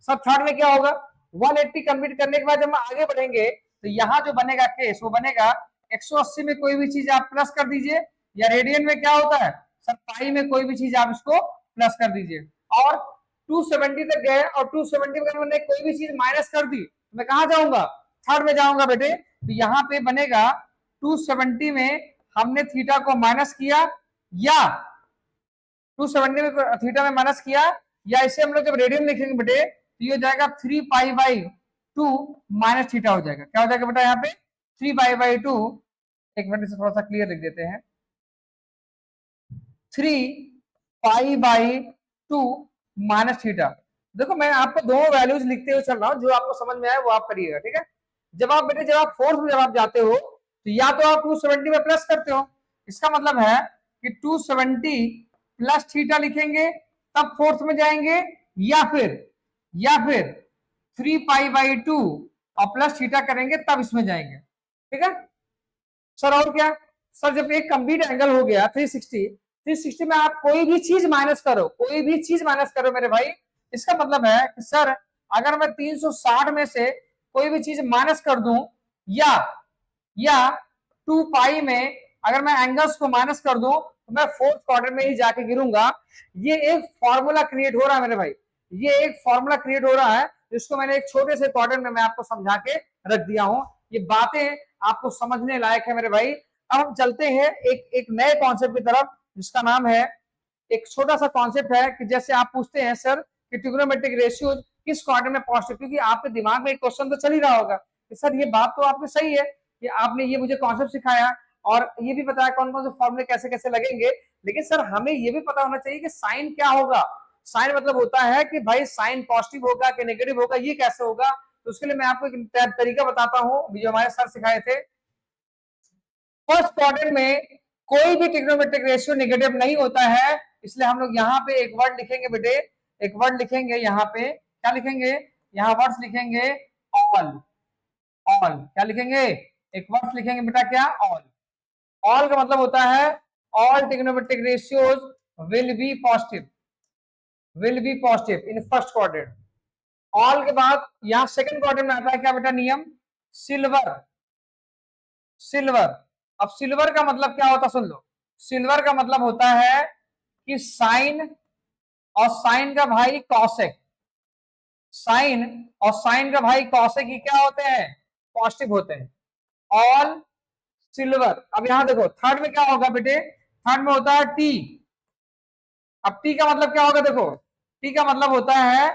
सब थर्ड में क्या होगा, 180 कंप्लीट करने के बाद जब हम आगे बढ़ेंगे तो यहाँ जो बनेगा केस वो बनेगा 180 में कोई भी चीज आप प्लस कर दीजिए, या रेडियन में क्या होता है सर पाई में कोई भी चीज आप इसको प्लस कर दीजिए। और 270 तक गए और 270 में मैंने कोई भी चीज माइनस कर दी तो मैं कहा जाऊंगा, थर्ड में जाऊंगा बेटे। तो यहाँ पे बनेगा 270 में हमने थीटा को माइनस किया, या 270 में थीटा में माइनस किया, या इसे हम लोग जब रेडियन लिखेंगे बेटे तो ये हो जाएगा 3 पाई/2 माइनस थीटा हो जाएगा। क्या हो जाएगा बेटा यहाँ पे 3 पाई/2, एक मिनट से थोड़ा सा क्लियर लिख देते हैं, 3 पाई/2 माइनस थीटा। देखो मैं आपको दो वैल्यूज लिखते हुए चल रहा हूं, जो आपको समझ में आए वो आप करिएगा। ठीक है, जब आप बेटे जब आप फोर्थ में जब आप जाते हो तो या तो आप 270 में प्लस करते हो, इसका मतलब है कि 270 प्लस थीटा लिखेंगे तब फोर्थ में जाएंगे, या फिर 3 पाई/2 और प्लस थीटा करेंगे तब इसमें जाएंगे। ठीक है सर, और क्या सर, जब एक कंप्लीट एंगल हो गया 360 में आप कोई भी चीज माइनस करो, कोई भी चीज माइनस करो मेरे भाई, इसका मतलब है कि सर अगर मैं 360 में से कोई भी चीज माइनस कर दूं, या 2 पाई में अगर मैं एंगल्स को माइनस कर दूं तो मैं फोर्थ क्वार्टर में ही जाके गिरूंगा। ये एक फॉर्मूला क्रिएट हो रहा है मेरे भाई, ये एक फॉर्मूला क्रिएट हो रहा है जिसको मैंने एक छोटे से क्वाड्रेंट में मैं आपको समझा के रख दिया हूं। ये बातें आपको समझने लायक है मेरे भाई। अब हम चलते हैं एक नए कॉन्सेप्ट की तरफ, जिसका नाम है, एक छोटा सा कॉन्सेप्ट है कि जैसे आप पूछते हैं सर कि ट्रिग्नोमेट्रिक रेशियोज किस क्वाड्रेंट में पॉजिटिव, क्योंकि आपके दिमाग में एक क्वेश्चन तो चल ही रहा होगा कि सर ये बात तो आपकी सही है कि आपने ये मुझे कॉन्सेप्ट सिखाया और ये भी बताया कौन कौन से फॉर्मूले कैसे कैसे लगेंगे, लेकिन सर हमें ये भी पता होना चाहिए कि साइन क्या होगा। साइन मतलब होता है कि भाई साइन पॉजिटिव होगा कि नेगेटिव होगा, ये कैसे होगा। तो उसके लिए मैं आपको एक तरीका बताता हूँ जो हमारे सर सिखाए थे। फर्स्ट क्वाड्रेंट में कोई भी ट्रिग्नोमेट्रिक रेशियो नेगेटिव नहीं होता है, इसलिए हम लोग यहाँ पे एक वर्ड लिखेंगे बेटे, एक वर्ड लिखेंगे यहाँ पे, क्या लिखेंगे, यहाँ वर्ड्स लिखेंगे ऑल। ऑल क्या लिखेंगे, एक वर्ड लिखेंगे बेटा, क्या, ऑल। ऑल का मतलब होता है all trigonometric ratios will be positive, will be positive in first quadrant. All के बाद यहाँ सेकंड क्वाड्रेंट में आता है क्या बेटा नियम, सिल्वर। सिल्वर, अब सिल्वर का मतलब क्या होता सुन लो। सिल्वर का मतलब होता है कि साइन और साइन का भाई कॉसेक, साइन और साइन का भाई कॉसेक ही क्या होते हैं, पॉजिटिव होते हैं। All silver. अब यहां देखो थर्ड में क्या होगा बेटे, थर्ड में होता है टी। अब टी का मतलब क्या होगा, देखो टी का मतलब होता है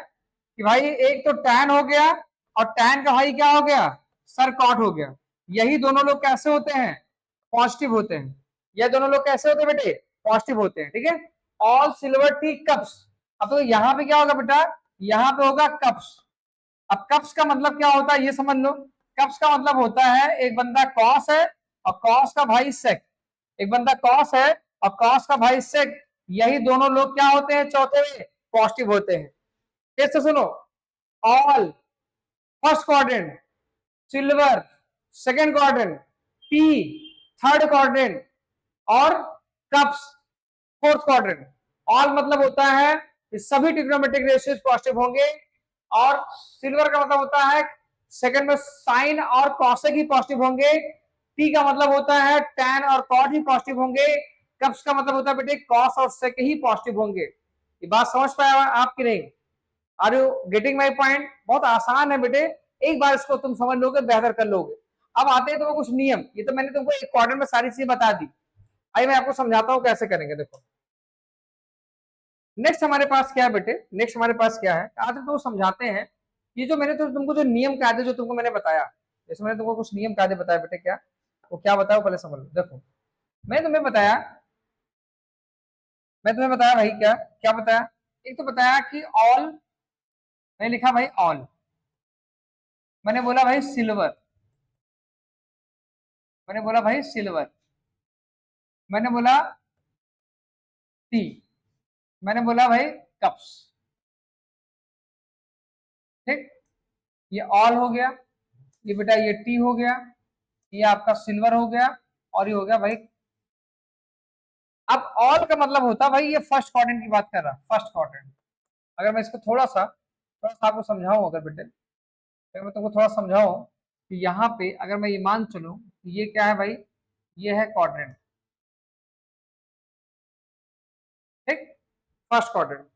कि भाई एक तो टैन हो गया और टैन का भाई क्या हो गया, सर कॉट हो गया। यही दोनों लोग कैसे होते हैं, पॉजिटिव होते हैं। ये दोनों लोग कैसे होते हैं बेटे, पॉजिटिव होते हैं, ठीक है। All silver tea cups. अब तो यहाँ पे क्या होगा बेटा, यहाँ पे होगा कप्स। अब कप्स का मतलब क्या होता है ये समझ लो। कप्स का मतलब होता है एक बंदा कॉस है और कॉस का भाई सेक, एक बंदा कॉस है और कॉस का भाई सेक, यही दोनों लोग क्या होते हैं, चौथे में पॉजिटिव होते हैं। फिर से सुनो, all first quadrant, silver second quadrant, T third quadrant और कप्स फोर्थ क्वाड्रेंट। ऑल मतलब होता है कि सभी ट्रिग्नोमेट्रिक रेशियोज पॉजिटिव होंगे, और सिल्वर का मतलब होता है सेकंड में साइन और कॉसेक ही पॉजिटिव होंगे। टी का मतलब होता है टैन और कॉट ही पॉजिटिव होंगे। कप्स का मतलब होता है बेटे कॉस और सेक ही पॉजिटिव होंगे। ये बात समझ पाया आपकी नहीं, are you getting my point. बहुत आसान है बेटे, एक बार इसको तुम समझ लोगे बेहतर कर लोगे। अब आते हैं तो वो कुछ नियम, ये तो मैंने तुमको एक क्वाड्रेंट में सारी चीजें बता दी, आइए मैं आपको समझाता हूँ कैसे करेंगे। देखो नेक्स्ट हमारे पास क्या है बेटे, नेक्स्ट हमारे पास क्या है, आते तो समझाते हैं। ये जो मैंने तो तुमको जो नियम कायदे जो तुमको मैंने बताया, जैसे मैंने तुमको कुछ नियम कायदे बताया बेटे, क्या वो क्या बताया पहले समझ लो। देखो मैंने तुम्हें बताया, मैं तुम्हें बताया भाई, क्या क्या बताया, एक तो बताया कि ऑल, मैंने लिखा भाई ऑल, मैंने बोला भाई सिल्वर, मैंने बोला भाई सिल्वर, मैंने बोला टी, मैंने बोला भाई कप्स, ठीक। ये ऑल हो गया, ये बेटा ये टी हो गया, ये आपका सिल्वर हो गया, और ये हो गया भाई। अब ऑल का मतलब होता है भाई, ये फर्स्ट क्वाड्रेंट की बात कर रहा, फर्स्ट क्वाड्रेंट। अगर मैं इसको थोड़ा सा आपको समझाऊं, अगर बेटे अगर मैं तुमको थोड़ा समझाऊं कि यहाँ पे अगर मैं ये मान चलूं कि ये क्या है भाई, ये है क्वाड्रेंट, ठीक, फर्स्ट क्वाड्रेंट।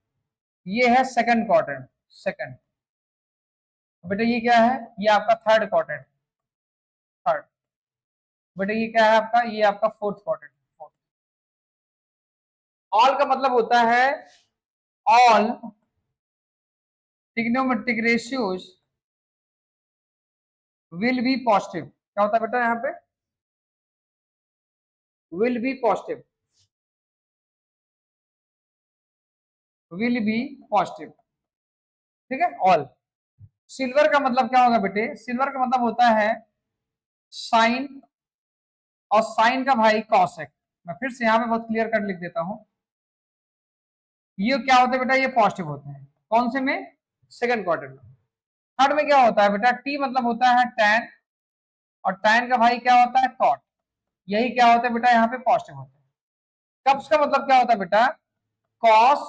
ये है सेकंड क्वाड्रेंट, सेकंड। बेटा ये क्या है, ये आपका थर्ड क्वाड्रेंट, थर्ड। बेटा ये क्या है आपका, ये आपका फोर्थ क्वाड्रेंट, फोर्थ। ऑल का मतलब होता है all trigonometric ratios will be positive. क्या होता है बेटा यहाँ पे, will be positive, will be positive, ठीक है, ऑल। सिल्वर का मतलब क्या होगा बेटे, सिल्वर का मतलब होता है साइन और साइन का भाई कॉसेक। मैं फिर से यहाँ पे बहुत क्लियर कट लिख देता हूं, ये क्या होता है बेटा, ये पॉजिटिव होते हैं, कौन से में, सेकंड क्वार्टर में। थर्ड में क्या होता है बेटा, टी मतलब होता है टैन, और टैन का भाई क्या होता है कॉट, यही क्या होता है बेटा यहाँ पे पॉजिटिव होते हैं। कप्स का मतलब क्या होता है बेटा, कॉस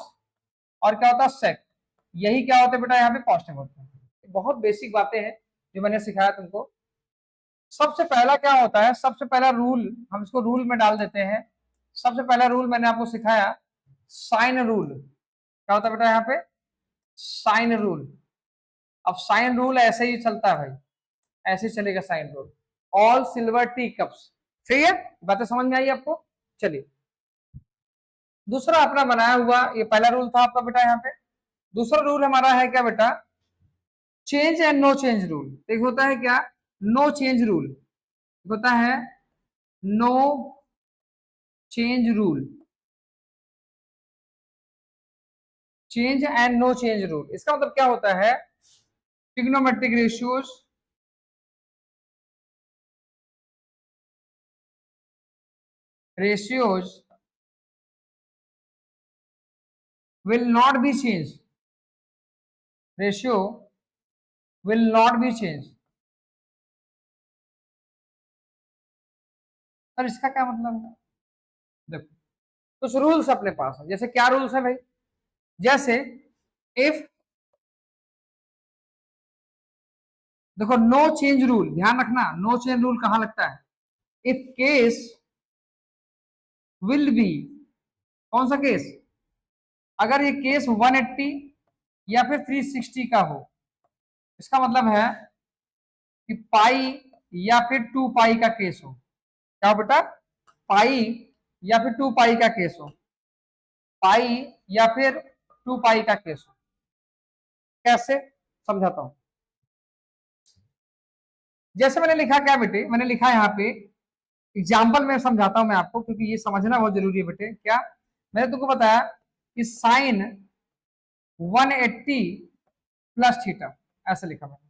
और क्या होता है सेक, यही क्या होता है बेटा यहाँ पे पॉजिटिव होते हैं। बहुत बेसिक बातें हैं जो मैंने सिखाया तुमको। सबसे पहला क्या होता है, सबसे पहला रूल, हम इसको रूल में डाल देते हैं। सबसे पहला रूल मैंने आपको सिखाया साइन रूल। क्या होता है बेटा यहाँ पे, साइन रूल। अब साइन रूल ऐसे ही चलता है भाई, ऐसे चलेगा sine rule. All silver tea cups, सही है, बातें समझ में आई आपको। चलिए दूसरा अपना बनाया हुआ, ये पहला रूल था आपका बेटा यहाँ पे। दूसरा रूल हमारा है क्या बेटा, change and no change rule. एक होता है क्या, नो चेंज रूल, होता है no change rule, change and no change rule. इसका मतलब क्या होता है, trigonometric ratios ratios will not be changed, ratio will not be changed। Sir इसका क्या मतलब है, देखो कुछ रूल्स अपने पास है। जैसे क्या रूल्स है भाई, जैसे इफ, देखो नो चेंज रूल, ध्यान रखना नो चेंज रूल कहां लगता है, इफ केस विल बी, कौन सा केस, अगर ये केस 180 या फिर 360 का हो, इसका मतलब है कि पाई या फिर 2 पाई का केस हो। क्या बेटा, पाई या फिर 2 पाई का केस हो, पाई या फिर 2 पाई का केस हो। कैसे, समझाता हूं। जैसे मैंने लिखा क्या बेटे, मैंने लिखा यहाँ पे एग्जाम्पल में समझाता हूं मैं आपको, क्योंकि ये समझना बहुत जरूरी है बेटे। क्या, मैंने तुमको बताया कि साइन 180 प्लस थीटा, ऐसे लिखा मैंने।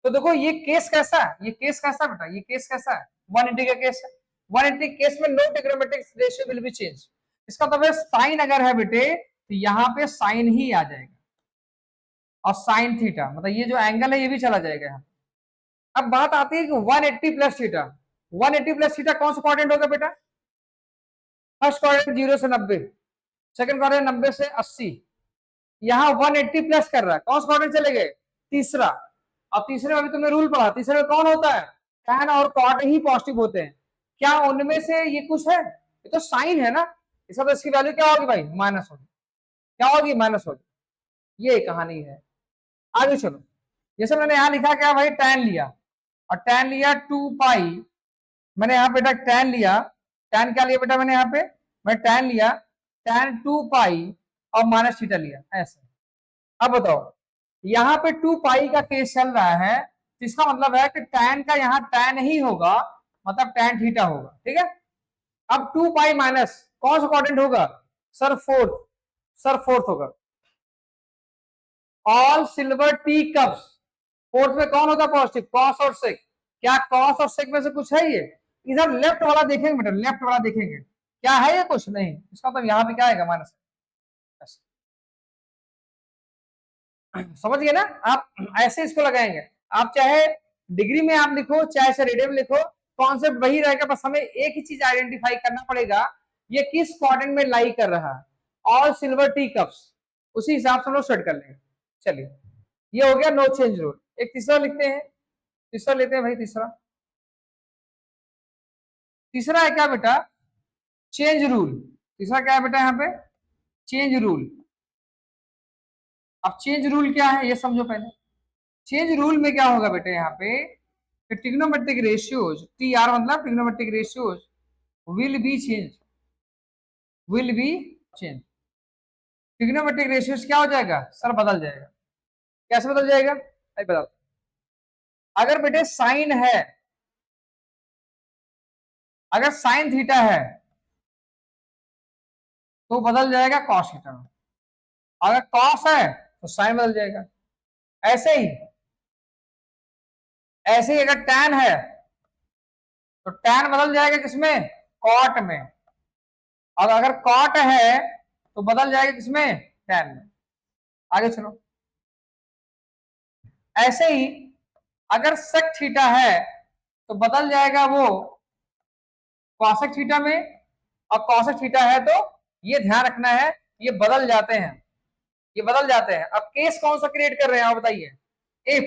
तो देखो ये केस कैसा है, ये केस कैसा बेटा, ये केस कैसा है, 180 का केस है। 180 केस में no trigonometric ratio will be change. इसका मतलब साइन अगर है बेटे तो यहाँ पे साइन ही आ जाएगा, और साइन थीटा मतलब ये जो एंगल है ये भी चला जाएगा यहाँ। अब बात आती है कि 180 प्लस थीटा, 180 प्लस थीटा कौन सा क्वाड्रेंट होगा बेटा, फर्स्ट क्वाड्रेंट 0 से 90, सेकंड क्वाड्रेंट 90 से 80, यहाँ 180 प्लस कर रहा है, कौन सा क्वाड्रेंट चले गए, तीसरा। अब तीसरे में भी तुमने रूल पढ़ा, तीसरे में कौन होता है, टैन और कॉट ही पॉजिटिव होते हैं। क्या उनमें से ये कुछ है, ये तो साइन है ना, इसका तो इसकी वैल्यू क्या होगी भाई, माइनस होगी, क्या होगी, माइनस होगी। ये कहानी है। आगे चलो, जैसे मैंने यहां लिखा क्या भाई, टैन लिया, और टैन लिया 2 पाई, मैंने यहाँ बेटा टैन लिया, टैन क्या लिया बेटा मैंने यहाँ पे, मैं टैन लिया टैन 2 पाई और माइनस थीटा लिया, ऐसे। अब बताओ यहाँ पे 2 पाई का केस चल रहा है, तो इसका मतलब है कि टैन का यहाँ टैन ही होगा, मतलब टैन थीटा होगा, ठीक है। अब 2 पाई माइनस कौन सा क्वाड्रेंट होगा, सर फोर्थ, सर फोर्थ होगा। All silver tea cups, fourth में कौन होगा पॉजिटिव, कॉस और सेक। क्या कॉस और सेक में से कुछ है ये, इधर लेफ्ट वाला देखेंगे बेटा, लेफ्ट वाला देखेंगे क्या है, ये कुछ नहीं, इसका मतलब यहाँ पे क्या आएगा, माइनस। समझ गए ना आप, ऐसे इसको लगाएंगे। आप चाहे डिग्री में आप लिखो, चाहे से रेडियन में लिखो, कॉन्सेप्ट वही रहेगा, बस हमें एक ही चीज आइडेंटिफाई करना पड़ेगा, ये किस क्वाड्रेंट में लाई कर रहा है, ऑल सिल्वर टी कप्स, उसी हिसाब से हम लोग सेट कर लेंगे। चलिए ये हो गया नो चेंज रूल। एक तीसरा लिखते हैं, तीसरा लेते हैं भाई, तीसरा, तीसरा है क्या बेटा, चेंज रूल। तीसरा क्या है बेटा यहाँ पे, चेंज रूल। अब चेंज रूल क्या है ये समझो पहले। चेंज रूल में क्या होगा बेटे, यहाँ पे ट्रिग्नोमेट्रिक रेशियोज, टी आर मतलब trigonometric ratios will be change, will be change. Trigonometric ratios क्या हो जाएगा सर, बदल जाएगा। कैसे बदल जाएगा, बता, अगर बेटे साइन है, अगर साइन थीटा है तो बदल जाएगा कॉस थीटा में, अगर कॉस है तो साइन बदल जाएगा। ऐसे ही, ऐसे ही अगर टैन है तो टैन बदल जाएगा किसमें, कॉट में, और अगर कॉट है तो बदल जाएगा किसमें, टैन में। आगे चलो, ऐसे ही अगर सेक थीटा है तो बदल जाएगा वो कॉसेक थीटा में, और कॉसेक थीटा है तो, ये ध्यान रखना है, ये बदल जाते हैं, ये बदल जाते हैं। अब केस कौन सा क्रिएट कर रहे हैं आप बताइए, इफ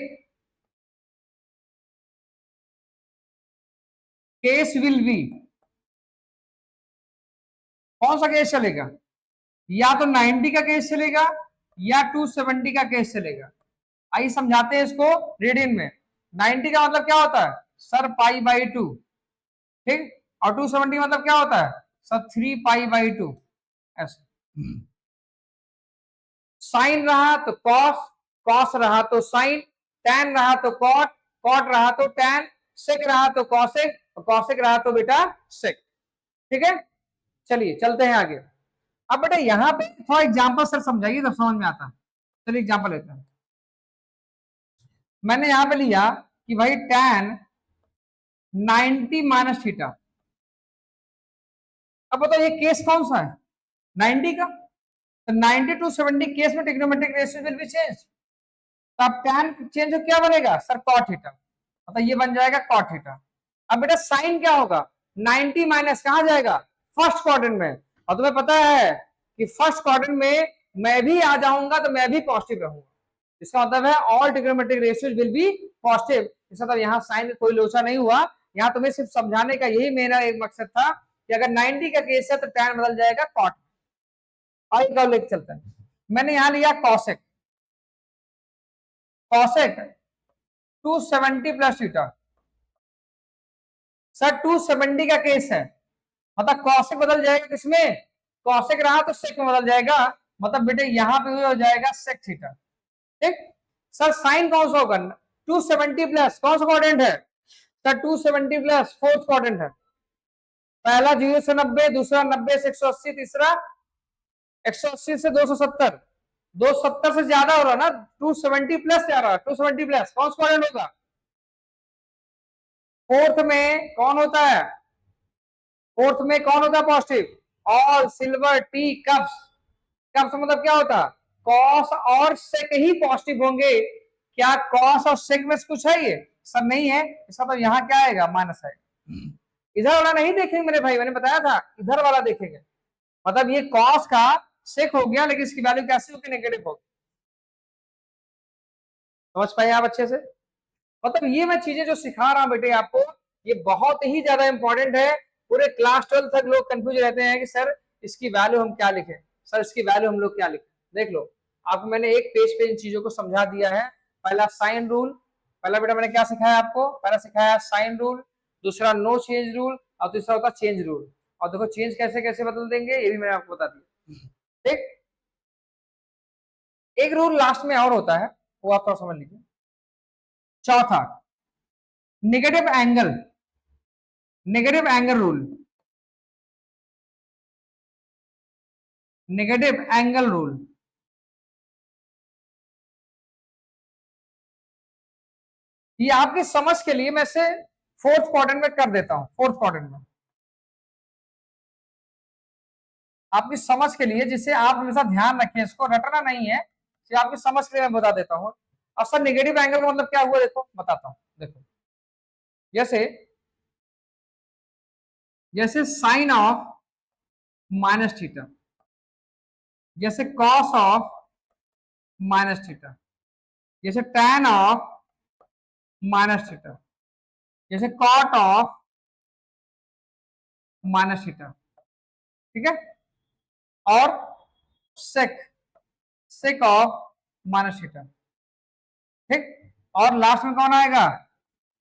केस विल बी, कौन सा केस चलेगा, या तो 90 का केस चलेगा या 270 का केस चलेगा। आइए समझाते हैं इसको रेडियन में। 90 का मतलब क्या होता है सर π/2, ठीक। और 270 मतलब क्या होता है सर 3π/2, ऐसे। साइन रहा तो कॉस, कॉस रहा तो साइन, टैन रहा तो कॉट, कॉट रहा तो टैन, सेक रहा तो कॉसेक, कॉसेक रहा तो बेटा सेक, ठीक है। चलिए चलते हैं आगे। अब बेटा यहाँ पे थोड़ा एग्जांपल सर समझाइए तब समझ में आता है। चलिए एग्जांपल लेते हैं। मैंने यहां पे लिया कि भाई टैन 90 माइनस थीटा। अब बताओ ये केस कौन सा है 90 का, तो 90 to 70 केस में trigonometric ratio will be change. तो अब टैन चेंज हो क्या बनेगा सर कॉट थीटा, मतलब ये बन जाएगा कॉट थीटा। अब बेटा साइन क्या होगा 90 माइनस कहां जाएगा फर्स्ट क्वाड्रेंट में, और तुम्हें पता है कि फर्स्ट क्वाड्रेंट में मैं भी आ जाऊंगा तो मैं भी पॉजिटिव रहूंगा। इसका मतलब है all trigonometric ratios will be positive. इसका मतलब यहाँ साइन में कोई लोचा नहीं हुआ। यहाँ तुम्हें सिर्फ समझाने का यही मेरा एक मकसद था कि अगर 90 का केस है तो टैन बदल जाएगा कॉट। और लेके चलते हैं। मैंने यहां लिया cosec, cosec 270 plus theta. Sir 270 का केस है, मतलब कॉसेक बदल जाएगा किसमें, कॉसेक रहा तो सेक में बदल जाएगा, मतलब बेटे यहां पे हो जाएगा सेक थीटा, ठीक। सर साइन कौन सा होगा 270 प्लस कौन सा क्वाड्रेंट है सर 270 प्लस फोर्थ क्वाड्रेंट है। पहला 0 से 90, दूसरा 90 से 180, तीसरा 180 से 270, 270 से ज्यादा हो रहा ना 270 प्लस जा रहा है, 270 प्लस कौन सा क्वाड्रेंट होगा फोर्थ में कौन होता है, फोर्थ में कौन होता है positive all silver tea cups. Cups मतलब क्या होता है कॉस और सेक ही पॉजिटिव होंगे। क्या कॉस और सेक में से कुछ है ये सब नहीं है, इसका तो यहाँ क्या आएगा माइनस आएगा। इधर वाला नहीं देखेंगे मेरे भाई, मैंने बताया था इधर वाला देखेंगे। मतलब ये कॉस का सेक हो गया लेकिन इसकी वैल्यू कैसे होगी नेगेटिव होगी। समझ पाए आप अच्छे से। मतलब ये मैं चीजें जो सिखा रहा हूं बेटे आपको ये बहुत ही ज्यादा इंपॉर्टेंट है। पूरे क्लास 12 तक लोग कंफ्यूज रहते हैं कि सर इसकी वैल्यू हम क्या लिखें, सर इसकी वैल्यू हम लोग क्या लिखें। देख लो आपको मैंने एक पेज पे इन चीजों को समझा दिया है। पहला साइन रूल, पहला बेटा मैंने क्या सिखाया आपको, पहला सिखाया साइन रूल, दूसरा नो चेंज रूल, और तीसरा होता चेंज रूल। और देखो चेंज कैसे कैसे बदल देंगे ये भी मैंने आपको बता दिया, ठीक। एक रूल लास्ट में और होता है वो आप थोड़ा समझ लीजिए। चौथा negative angle, negative angle rule, negative angle rule. ये आपकी समझ के लिए मैं से फोर्थ क्वाड्रेंट में कर देता हूं, फोर्थ क्वाड्रेंट में आपकी समझ के लिए, जिससे आप हमेशा ध्यान रखें, इसको रटना नहीं है, ये आपकी समझ के लिए मैं बता देता हूं। अब सर नेगेटिव एंगल का मतलब क्या हुआ देखो बताता हूं। देखो जैसे जैसे साइन ऑफ माइनस थीटा, जैसे कॉस ऑफ माइनस थीटा, जैसे टैन ऑफ माइनस थीटा, जैसे कॉट ऑफ माइनस थीटा, ठीक है। और sec, sec of minus theta, ठीक। और लास्ट में कौन आएगा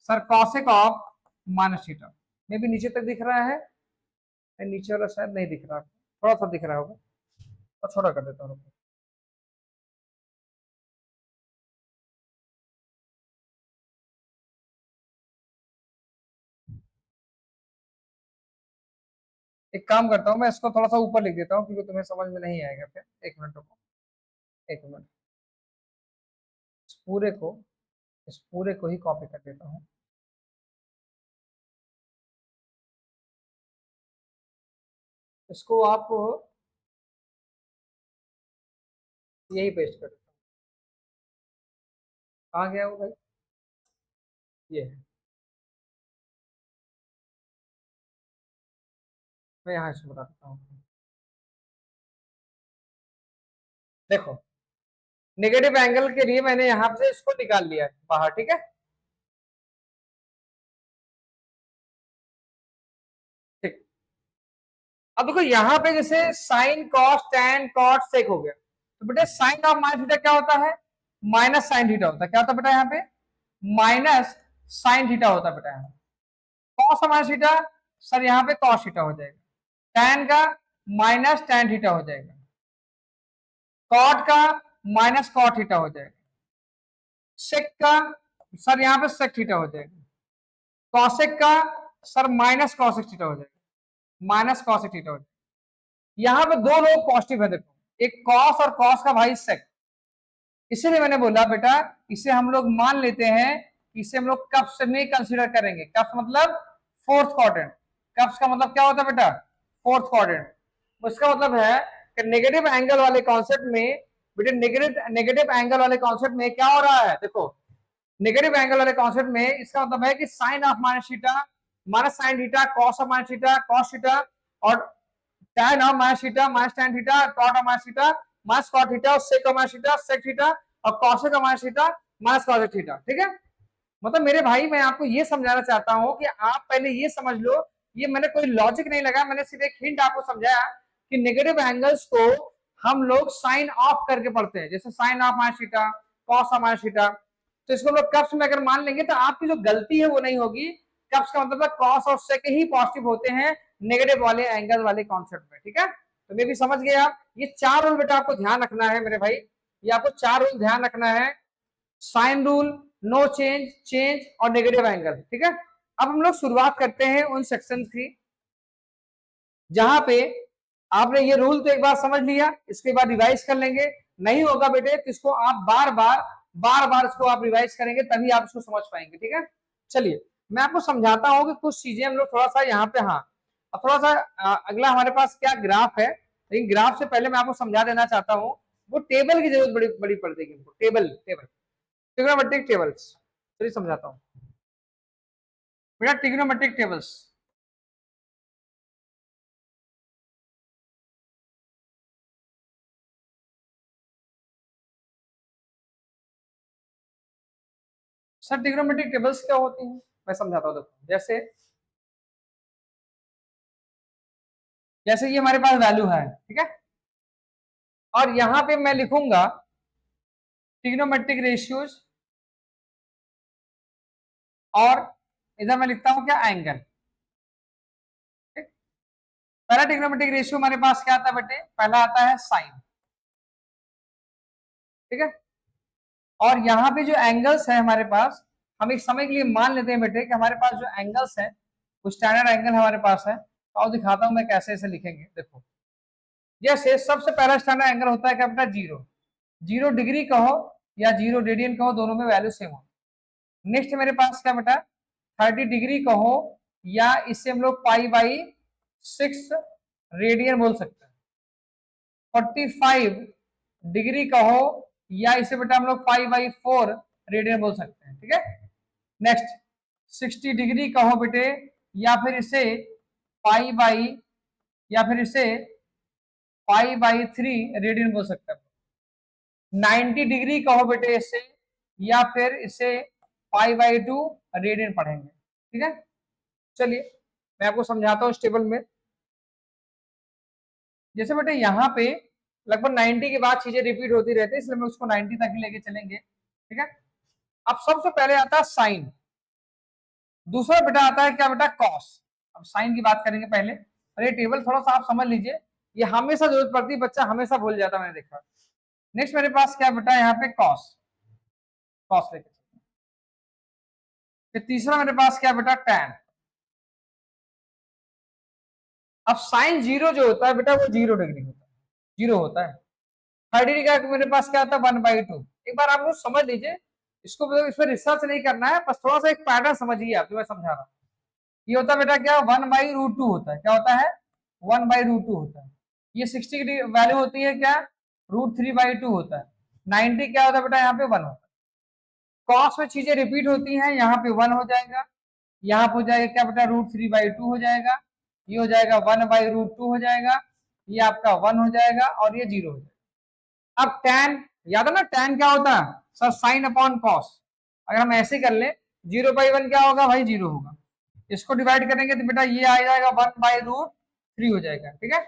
sir cosec of minus theta. मे भी नीचे तक दिख रहा है, नीचे वाला शायद नहीं दिख रहा, थोड़ा सा दिख रहा होगा तो छोटा कर देता हूँ। एक काम करता हूँ मैं इसको थोड़ा सा ऊपर लिख देता हूँ क्योंकि तुम्हें समझ में नहीं आएगा फिर। एक मिनट रुको, एक मिनट, इस पूरे को, इस पूरे को ही कॉपी कर देता हूँ। इसको आप यही पेस्ट कर देता हूँ। कहाँ गया वो भाई, ये है, मैं यहाँ इसको बता देता हूँ। देखो नेगेटिव एंगल के लिए मैंने यहाँ से इसको निकाल लिया है बाहर, ठीक है। ठीक, अब देखो यहाँ पे जैसे sine cos tan cot sec हो गया, तो बेटे साइन ऑफ माइनस थीटा क्या होता है माइनस साइन थीटा होता है। क्या होता है बेटा यहाँ पे? माइनस साइन थीटा होता है बेटा यहाँ। कॉस माइनस थीटा सर यहाँ पे कॉस थीटा हो जाएगा, टैन का माइनस टैन थीटा हो जाएगा, कॉट का माइनस कॉट थीटा हो जाएगा, सेक का सर यहाँ पे सेक थीटा हो जाएगा, कॉसेक का सर माइनस कॉसेक थीटा हो जाएगा, माइनस कॉसेक थीटा हो जाएगा। यहाँ पे दो लोग पॉजिटिव है, देखो एक कॉस और कॉस का भाई सेक, इसीलिए मैंने बोला बेटा इसे हम लोग मान लेते हैं, इसे हम लोग कप्स नहीं कंसीडर करेंगे। कप्स मतलब फोर्थ क्वाड्रेंट, कप्स का मतलब क्या होता है बेटा? Fourth quadrant. उसका मतलब है कि नेगेटिव एंगल वाले कॉन्सेप्ट में बेटे, नेगेटिव एंगल वाले कॉन्सेप्ट में क्या हो रहा है? देखो नेगेटिव एंगल वाले कॉन्सेप्ट में इसका मतलब है कि sine of minus theta minus sine theta, cos of minus theta cos theta, और tan of minus theta minus tan theta, cot of minus theta minus cot theta, और sec of minus theta sec theta, और cosec of minus theta minus cosec theta. ठीक है, मतलब मेरे भाई मैं आपको ये समझाना चाहता हूं कि आप पहले ये समझ लो, ये मैंने कोई लॉजिक नहीं लगाया, मैंने सिर्फ एक हिंट आपको समझाया कि नेगेटिव एंगल्स को हम लोग साइन ऑफ करके पढ़ते हैं, जैसे sine of minus theta, cos of minus theta. तो इसको हम लोग कप्स में अगर मान लेंगे तो आपकी जो गलती है वो नहीं होगी। कप्स का मतलब कॉस और सेक ही पॉजिटिव होते हैं नेगेटिव वाले एंगल वाले कॉन्सेप्ट में। ठीक है, तो मैं भी समझ गया। ये चार रूल बेटा आपको ध्यान रखना है मेरे भाई, ये आपको चार रूल ध्यान रखना है। Sine rule, no change, change और नेगेटिव एंगल। ठीक है, अब हम लोग शुरुआत करते हैं उन सेक्शंस की जहां पे आपने ये रूल तो एक बार समझ लिया, इसके बाद रिवाइज कर लेंगे। नहीं होगा बेटे तो इसको आप बार बार इसको आप रिवाइज करेंगे तभी आप इसको समझ पाएंगे। ठीक है, चलिए मैं आपको समझाता हूं कि कुछ चीजें हम लोग थोड़ा सा यहाँ पे, हाँ अब थोड़ा सा अगला हमारे पास क्या ग्राफ है, लेकिन ग्राफ से पहले मैं आपको समझा देना चाहता हूँ, वो टेबल की जरूरत बड़ी बड़ी पड़ेगी हमको। टेबल टेबल ट्रिग्नोमेट्रिक टेबल्स, चलिए समझाता हूँ बेटा। Trigonometric tables sir, trigonometric tables क्या होती हैं मैं समझाता हूँ। देखो जैसे जैसे ये हमारे पास वैल्यू है, ठीक है, और यहां पे मैं लिखूंगा ट्रिग्नोमेट्रिक रेशियोज, और इधर मैं लिखता हूं क्या? एंगल। पहला ट्रिग्नोमेट्रिक रेशियो हमारे पास क्या आता है बेटे? पहला आता है साइन। ठीक है, और यहाँ पे जो एंगल्स है हमारे पास, हम एक समय के लिए मान लेते हैं बेटे कि हमारे पास जो एंगल्स है वो स्टैंडर्ड एंगल हमारे पास है। और दिखाता हूं मैं कैसे इसे लिखेंगे। देखो जैसे सबसे पहला स्टैंडर्ड एंगल होता है क्या बेटा? 0 डिग्री कहो या 0 रेडियन कहो, दोनों में वैल्यू सेम हो। नेक्स्ट मेरे पास क्या बेटा? 30 डिग्री कहो या इससे हम लोग π/6 रेडियन बोल सकते हैं। 45 डिग्री कहो या इसे बेटा हम लोग π/4 रेडियन बोल सकते हैं। ठीक है, नेक्स्ट 60 डिग्री कहो बेटे, या फिर इसे पाई बाई या फिर इसे π/3 रेडियन बोल सकते हैं। 90 डिग्री कहो बेटे इसे, या फिर इसे π/2 रेडियन पढ़ेंगे। ठीक है, चलिए मैं आपको समझाता हूँ इस टेबल में। जैसे बेटे यहाँ पे लगभग 90 के बाद चीजें रिपीट होती रहती है, इसलिए हम उसको 90 तक ही लेके चलेंगे। ठीक है, अब सबसे पहले आता है साइन, दूसरा बेटा आता है क्या बेटा? कॉस। अब साइन की बात करेंगे पहले, और ये टेबल थोड़ा सा आप समझ लीजिए, ये हमेशा जरूरत पड़ती है, बच्चा हमेशा भूल जाता है, मैंने देखा। नेक्स्ट मेरे पास क्या बेटा? यहाँ पे कॉस, कॉस लेके चलते हैं। फिर तीसरा मेरे पास क्या बेटा? टैन। अब साइन 0 जो होता है बेटा वो 0 डिग्री होता है, 0 होता है। 30 का मेरे पास क्या आता है? 1/2। एक बार आप लोग समझ लीजिए इसको, इसमें रिसर्च नहीं करना है, बस थोड़ा सा एक पैटर्न समझिए आप, जो मैं समझा रहा हूँ। ये होता है बेटा क्या? 1/√2 होता है। क्या होता है? 1/√2 होता है। ये 60 की वैल्यू होती है क्या? √3/2 होता है। 90 क्या होता है बेटा? यहाँ पे 1 होता है। कॉस में चीजें रिपीट होती हैं, यहाँ पे 1 हो जाएगा, यहाँ पे हो जाएगा क्या बेटा? √3/2 हो जाएगा, ये हो जाएगा 1/√2 हो जाएगा, ये आपका 1 हो जाएगा, और ये 0 हो जाएगा। अब tan याद है ना? tan क्या होता है सर? Sine upon cos. अगर हम ऐसे कर ले 0/1 क्या होगा भाई? 0 होगा। इसको डिवाइड करेंगे तो बेटा ये आ जाएगा 1/√3 हो जाएगा। ठीक है,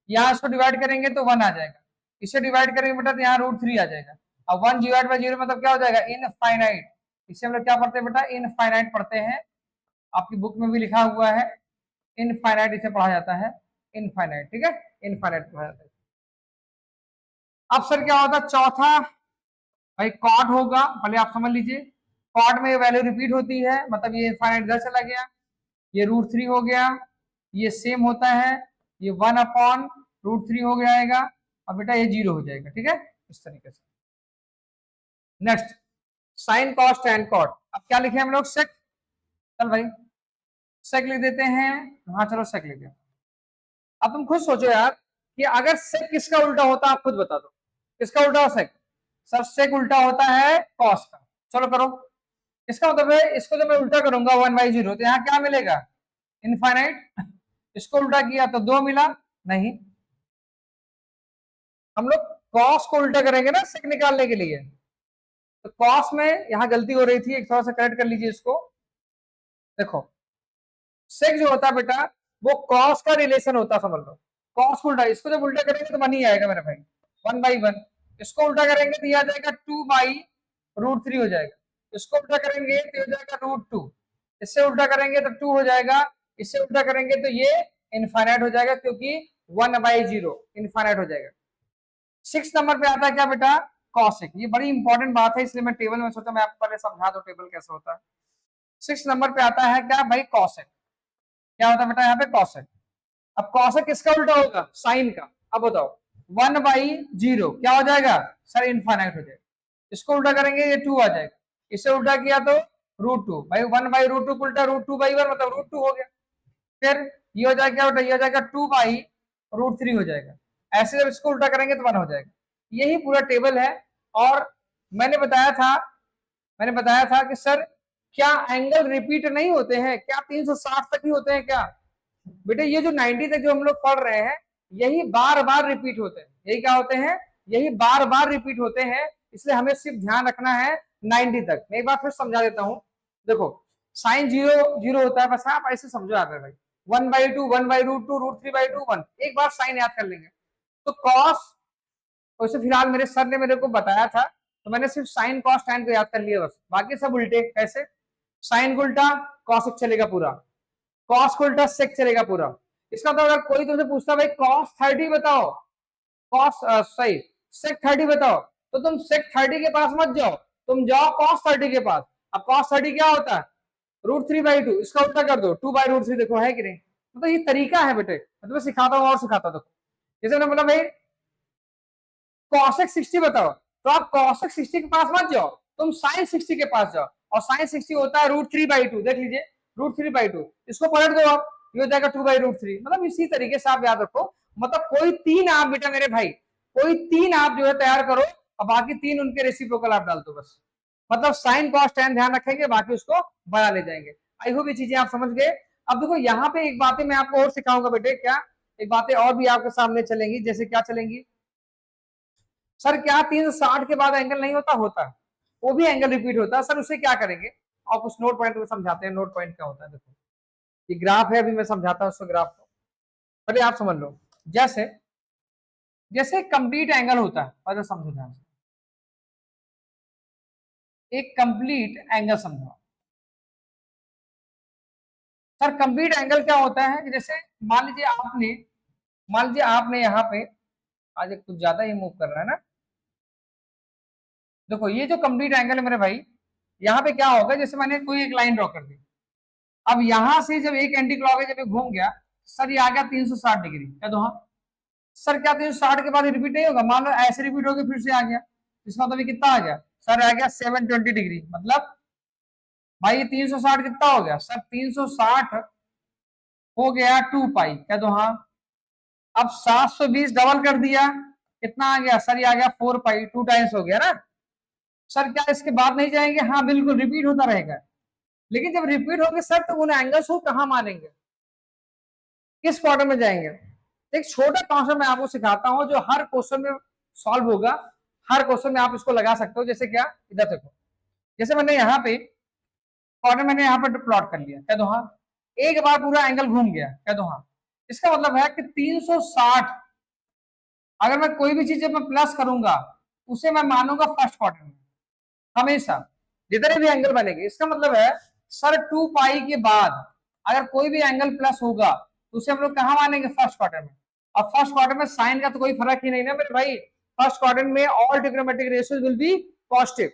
यहाँ इसको डिवाइड करेंगे तो 1 आ जाएगा, इसे डिवाइड करेंगे बेटा तो यहाँ √3 आ जाएगा। अब 1 डिवाइड बाय 0 मतलब क्या हो जाएगा, इनफाइनाइट। इसे हम लोग क्या पढ़ते हैं बेटा, इनफाइनाइट पढ़ते हैं। आपकी बुक में भी लिखा हुआ है इनफाइनाइट, इसे पढ़ा जाता है इनफाइनाइट, ठीक है, इनफाइनाइट पढ़ा जाता है। अब सर क्या होता है चौथा, भाई कॉट होगा, पहले आप समझ लीजिए। कॉट में वैल्यू रिपीट होती है, मतलब ये इनफाइनाइट इधर चला गया, ये √3 हो गया, ये सेम होता है, ये 1/√3 हो जाएगा, और बेटा ये 0 हो जाएगा, ठीक है, इस तरीके से। Next, sine cos tan cot. अब क्या लिखे हम लोग, सेक। चल भाई सेक लिख देते हैं, हाँ चलो सेक लिख देते। अब तुम खुद सोचो यार कि अगर सेक किसका उल्टा होता, आप खुद बता दो किसका उल्टा हो सेक। सर सेक उल्टा होता है कॉस का। चलो करो, इसका मतलब है इसको जब मैं उल्टा करूंगा 1/0 तो यहाँ क्या मिलेगा, इनफाइनाइट। इसको उल्टा किया तो 2 मिला, नहीं। हम लोग कॉस को उल्टा करेंगे ना सेक निकालने के लिए, तो कॉस में यहाँ गलती हो रही थी, एक थोड़ा सा करेक्ट कर लीजिए इसको। देखो सेक जो होता है बेटा वो कॉस का रिलेशन होता है, समझ लो। कॉस को उल्टा, इसको जब उल्टा करेंगे तो 1 ही आएगा मेरे भाई, 1/1। इसको उल्टा करेंगे तो ये आ जाएगा 2/√3 हो जाएगा। इसको उल्टा करेंगे तो हो जाएगा √2। इससे उल्टा करेंगे तो 2 हो जाएगा, इससे उल्टा करेंगे तो ये इनफाइनाइट हो जाएगा, क्योंकि 1/0 इनफाइनाइट हो जाएगा। 6 नंबर पे आता है क्या बेटा, कॉसेक। ये बड़ी इंपॉर्टेंट बात है, इसलिए मैं टेबल में सोचा मैं आपको पहले समझा दो टेबल कैसे होता है। 6 नंबर पे आता है क्या भाई, कॉसेक। क्या होता है बेटा यहाँ पे, कॉसेक। अब कॉसेक किसका उल्टा होगा, साइन का। अब बताओ 1/0 क्या हो जाएगा, सर इनफाइनाइट हो जाएगा। इसको उल्टा करेंगे ये 2 आ जाएगा, इसे उल्टा किया तो √2। भाई 1/√2 उल्टा √2/1 मतलब √2 हो गया। फिर ये हो जाएगा, ये हो जाएगा 2/√3 हो जाएगा। ऐसे जब इसको उल्टा करेंगे तो 1 हो जाएगा। यही पूरा टेबल है। और मैंने बताया था कि सर क्या एंगल रिपीट नहीं होते हैं क्या, 360 तक ही होते हैं क्या। बेटे ये जो 90 तक जो हम लोग पढ़ रहे हैं यही बार बार रिपीट होते हैं, यही क्या होते हैं, यही बार बार रिपीट होते हैं। इसलिए हमें सिर्फ ध्यान रखना है 90 तक। मैं एक बार फिर समझा देता हूं। देखो साइन 0 होता है, बस आप ऐसे समझो आप भाई, 1/2 1/√2 √3/2 1। एक बार साइन याद कर लेंगे तो कॉस, वैसे फिलहाल मेरे सर ने मेरे को बताया था तो मैंने सिर्फ साइन कॉस टैन को याद कर लिया बस, बाकी सब उल्टे। कैसे, साइन को उल्टा कॉस चलेगा पूरा, कॉस को उल्टा सेक चलेगा पूरा। इसका मतलब अगर कोई तुमसे पूछता भाई cos 30 बताओ, कॉस सही सेक 30 बताओ, तो तुम सेक 30 के पास मत जाओ, तुम जाओ cos 30 के पास। अब cos 30 क्या होता है, √3/2। इसका उल्टा कर दो 2/√3। देखो है कि नहीं, मतलब ये तरीका है बेटे, मैं तुम्हें सिखाता हूँ और सिखाता हूँ। जैसे मैंने बोला भाई cosec 60 बताओ, तो आप cosec 60 के पास मत जाओ, तुम sin 60 के पास जाओ। और sin 60 होता है √3/2, देख लीजिए √3/2। इसको पलट दो आप, ये हो जाएगा 2/√3। मतलब इसी तरीके से आप याद रखो, मतलब कोई 3 आप बेटा मेरे भाई, कोई 3 आप जो है तैयार करो और बाकी 3 उनके रेसिप्रोकल आप डाल दो बस। मतलब साइन कॉस टैन ध्यान रखेंगे, बाकी उसको बना ले जाएंगे। आई होप ये चीजें आप समझ गए। अब देखो यहाँ पे एक बातें मैं आपको और सिखाऊंगा बेटे, क्या एक बातें और भी आपके सामने चलेंगी। जैसे क्या चलेंगी, सर क्या 360 के बाद एंगल नहीं होता, होता है, वो भी एंगल रिपीट होता है। सर उसे क्या करेंगे, और कुछ नोट पॉइंट में समझाते हैं। नोट पॉइंट क्या होता है, देखो ये ग्राफ है, अभी मैं समझाता हूँ उसको ग्राफ को, पहले आप समझ लो। जैसे जैसे कंप्लीट एंगल होता है, पहले समझो ध्यान से, एक कंप्लीट एंगल समझो। सर कंप्लीट एंगल क्या होता है कि जैसे मान लीजिए आपने यहाँ पे, आज कुछ ज्यादा ही मूव कर रहा है ना। देखो ये जो कंप्लीट एंगल है मेरे भाई, यहाँ पे क्या होगा, जैसे मैंने कोई एक लाइन ड्रॉ कर दी। अब यहां से जब एक एंटी क्लॉक जब घूम गया, सर ये आ गया 360 डिग्री, क्या तो हाँ। सर क्या 360 के बाद रिपीट नहीं होगा, मान लो ऐसे रिपीट होकर फिर से आ गया, इसका मतलब कितना आ गया, सर आ गया 720 डिग्री। मतलब भाई ये 360 कितना हो गया, सर 360 हो गया 2π, क्या तो हाँ। अब 720 डबल कर दिया, कितना आ गया, सर ये आ गया 4π, 2 टाइम्स हो गया ना। सर क्या इसके बाद नहीं जाएंगे, हाँ बिल्कुल रिपीट होता रहेगा। लेकिन जब रिपीट होंगे सर तो उन एंगल्स को कहाँ मानेंगे, किस क्वार्टर में जाएंगे। एक छोटा कॉन्सेप्ट मैं आपको सिखाता हूं जो हर क्वेश्चन में सॉल्व होगा, हर क्वेश्चन में आप इसको लगा सकते हो। जैसे क्या, इधर देखो, जैसे मैंने यहाँ पे कॉर्नर मैंने यहाँ पर प्लॉट कर लिया, कह दो हाँ। एक बार पूरा एंगल घूम गया, कह दो हाँ। इसका मतलब है कि 360, अगर मैं कोई भी चीज जब मैं प्लस करूंगा उसे मैं मानूंगा फर्स्ट क्वाड्रेंट में हमेशा, जितने भी एंगल बनेंगे। इसका मतलब है सर 2 पाई के बाद अगर कोई भी एंगल प्लस होगा तो उसे हम लोग कहां मानेंगे? फर्स्ट क्वाड्रेंट में। और फर्स्ट क्वाड्रेंट में साइन का तो कोई फर्क ही नहीं ना मेरे भाई, फर्स्ट क्वाड्रेंट में all trigonometric ratios will be positive.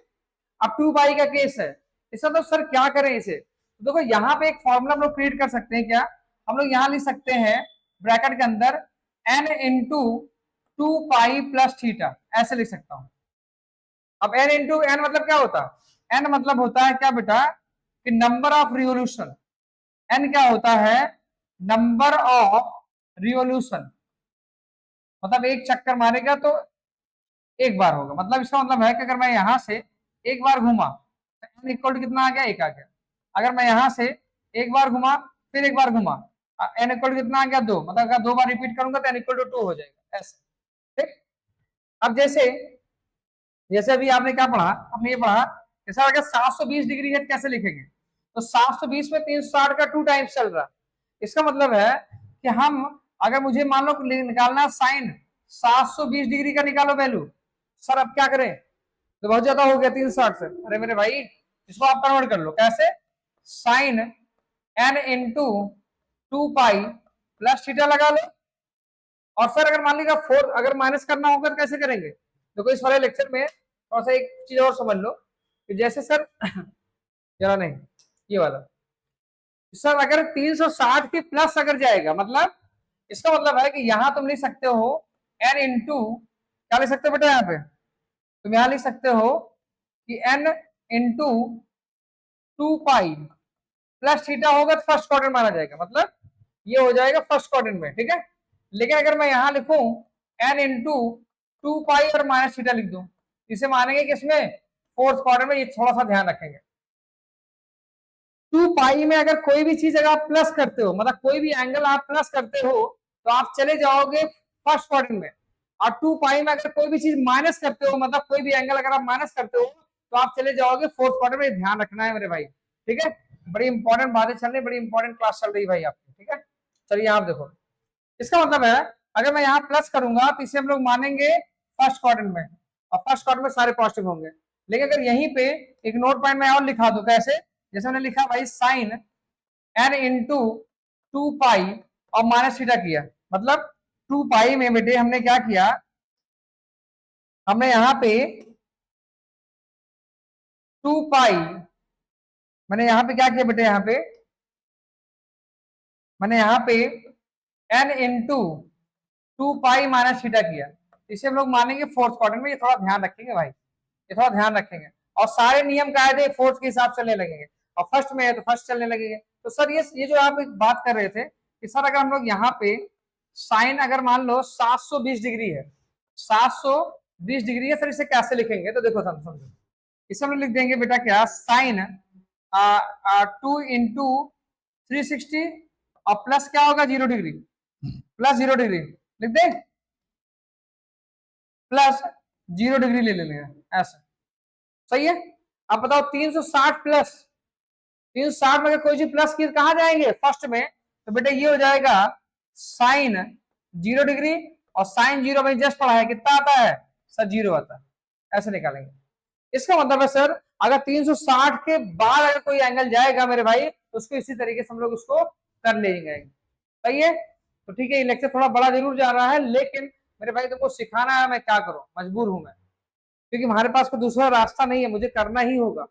अब 2 पाई का केस है, इसका तो सर क्या करें इसे? तो देखो यहाँ पे एक फॉर्मूला हम लोग क्रिएट कर सकते हैं। क्या हम लोग यहाँ लिख सकते हैं ब्रैकेट के अंदर n into 2 pi plus theta, ऐसे लिख सकता हूं। अब n इंटू एन मतलब क्या होता है? n मतलब होता है क्या बेटा कि नंबर ऑफ रिवोल्यूशन। n क्या होता है? नंबर ऑफ रिवोल्यूशन, मतलब एक चक्कर मारेगा तो एक बार होगा। मतलब इसका मतलब है कि अगर मैं यहां से एक बार घूमा तो n इक्वल टू कितना आ गया? एक आ गया। अगर मैं यहां से एक बार घुमा फिर एक बार घुमा, n इक्वल टू कितना आ गया? 2। मतलब अगर 2 बार रिपीट करूंगा तो n इक्वल टू 2 हो जाएगा, ऐसे। ठीक। अब जैसे जैसे अभी आपने क्या पढ़ा? आपने ये पढ़ा कि सर अगर 720 डिग्री है तो कैसे लिखेंगे? तो 720 में 360 का 2 टाइम्स चल रहा। इसका मतलब है कि हम अगर मुझे मान लो निकालना साइन 720 डिग्री का निकालो वैल्यू, सर अब क्या करें? तो बहुत ज्यादा हो गया 360 से। अरे मेरे भाई इसको आप कन्वर्ट कर लो। कैसे? Sine n into 2 pi plus theta लगा लो। और सर अगर मान लीजिएगा 4 अगर माइनस करना होगा तो कैसे करेंगे? देखो इस वाले लेक्चर में थोड़ा सा एक चीज और समझ लो कि जैसे सर जरा नहीं ये वाला, सर अगर 360 के प्लस अगर जाएगा, मतलब इसका मतलब है कि यहां तुम लिख सकते हो n इंटू क्या लिख सकते हो बेटा? यहाँ पे तुम यहां लिख सकते हो कि n into 2 pi plus theta होगा तो फर्स्ट क्वाड्रेंट माना जाएगा, मतलब ये हो जाएगा फर्स्ट क्वाड्रेंट में। ठीक है। लेकिन अगर मैं यहां लिखूं n इंटू 2 पाई और माइनस थीटा लिख दूं, इसे मानेंगे किसमें? फोर्थ क्वाड्रेंट में। ये थोड़ा सा ध्यान रखेंगे। 2 पाई में अगर कोई भी चीज अगर आप प्लस करते हो, मतलब कोई भी एंगल आप प्लस करते हो तो आप चले जाओगे फर्स्ट क्वाड्रेंट में। और 2 पाई में अगर कोई भी चीज माइनस करते हो, मतलब कोई भी एंगल अगर आप माइनस करते हो तो आप चले जाओगे फोर्थ क्वाड्रेंट में। ध्यान रखना है मेरे भाई। ठीक है। बड़ी इंपॉर्टेंट बातें चल रही, बड़ी इंपॉर्टेंट क्लास चल रही भाई आपकी। ठीक है। चलिए आप देखो, इसका मतलब है अगर मैं यहाँ प्लस करूंगा तो इसे हम लोग मानेंगे फर्स्ट क्वाड्रेंट में, और फर्स्ट क्वाड्रेंट में सारे पॉजिटिव होंगे। लेकिन अगर यहीं पे एक नोट पॉइंट में और लिखा दो, कैसे? जैसे मैंने लिखा भाई साइन n इंटू 2 पाई और माइनस थीटा किया, मतलब 2 पाई में बेटे हमने क्या किया? हमने यहाँ पे 2 पाई, मैंने यहाँ पे क्या किया बेटे? यहाँ पे मैंने यहाँ पे n into 2 pi minus theta किया। इसे हम लोग मानेंगे फोर्थ क्वाड्रेंट में। ये थोड़ा ध्यान रखेंगे भाई, ये थोड़ा ध्यान रखेंगे। और सारे नियम कायदे फोर्थ के हिसाब से चलने लगेंगे, और फर्स्ट में है तो फर्स्ट चलने लगेंगे। तो सर ये जो आप एक बात कर रहे थे कि सर अगर हम लोग यहाँ पे साइन अगर मान लो 720 डिग्री है, 720 डिग्री है सर, इसे कैसे लिखेंगे? तो देखो समझो, इसे हम लोग लिख देंगे बेटा क्या? साइन 2 इंटू 360 और प्लस क्या होगा? 0 डिग्री, प्लस 0 डिग्री लिख दे, प्लस 0 डिग्री ले लेंगे ऐसा। सही है। अब बताओ 360 प्लस 360 में अगर कोई चीज प्लस की कहां जाएंगे? फर्स्ट में। तो बेटा ये हो जाएगा साइन 0 डिग्री, और साइन 0 में जस्ट पढ़ा है कितना आता है? सर 0 आता है। ऐसे निकालेंगे। इसका मतलब है सर अगर 360 के बाद अगर कोई एंगल जाएगा मेरे भाई तो उसको इसी तरीके से हम लोग उसको कर लेंगे। सही है। तो ठीक है, ये लेक्चर थोड़ा बड़ा जरूर जा रहा है, लेकिन मेरे भाई तुमको सिखाना है, मैं क्या करूं, मजबूर हूं मैं, क्योंकि हमारे पास कोई दूसरा रास्ता नहीं है, मुझे करना ही होगा।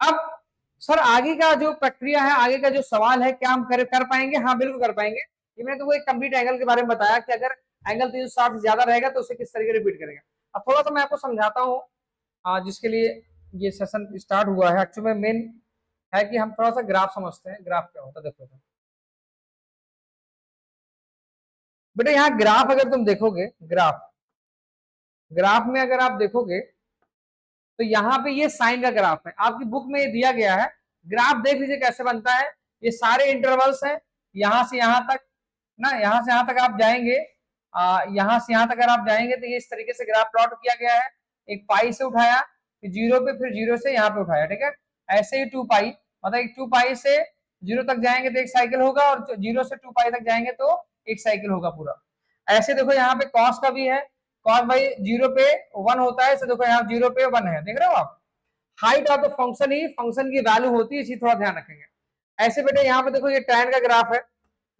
अब सर आगे का जो प्रक्रिया है, आगे का जो सवाल है, क्या हम कर पाएंगे? हाँ बिल्कुल कर पाएंगे। ये मैंने तुमको एक कंप्लीट एंगल के बारे में बताया कि अगर एंगल 360 से ज्यादा रहेगा तो उसे किस तरीके रिपीट करेंगे। अब थोड़ा सा मैं आपको समझाता हूँ जिसके लिए ये सेशन स्टार्ट हुआ है। एक्चुअली में मेन है कि हम थोड़ा सा ग्राफ समझते हैं, ग्राफ क्या होता है। देखो बेटा यहाँ ग्राफ अगर तुम देखोगे, ग्राफ में अगर आप देखोगे तो यहाँ पे ये साइन का ग्राफ है, आपकी बुक में ये दिया गया है। ग्राफ देख लीजिए कैसे बनता है। ये सारे इंटरवल्स हैं, यहां से यहां तक ना, यहां से यहां तक आप जाएंगे, यहां से यहां तक अगर आप जाएंगे तो ये इस तरीके से ग्राफ प्लॉट किया गया है। एक पाई से उठाया, फिर 0 पे, फिर 0 से यहाँ पे उठाया। ठीक है। ऐसे ही 2 पाई, मतलब 2 पाई से 0 तक जाएंगे तो एक साइकिल होगा, और 0 से 2 पाई तक जाएंगे तो एक साइकिल होगा पूरा। ऐसे देखो यहाँ पे कॉस का भी है, कॉस भाई 0 पे 1 होता है, देखो यहाँ 0 पे 1 है, देख रहे हो आप। Height of the function he function की वैल्यू होती है, इसी थोड़ा ध्यान रखेंगे। ऐसे बेटे यहाँ पे देखो ये tan का ग्राफ है,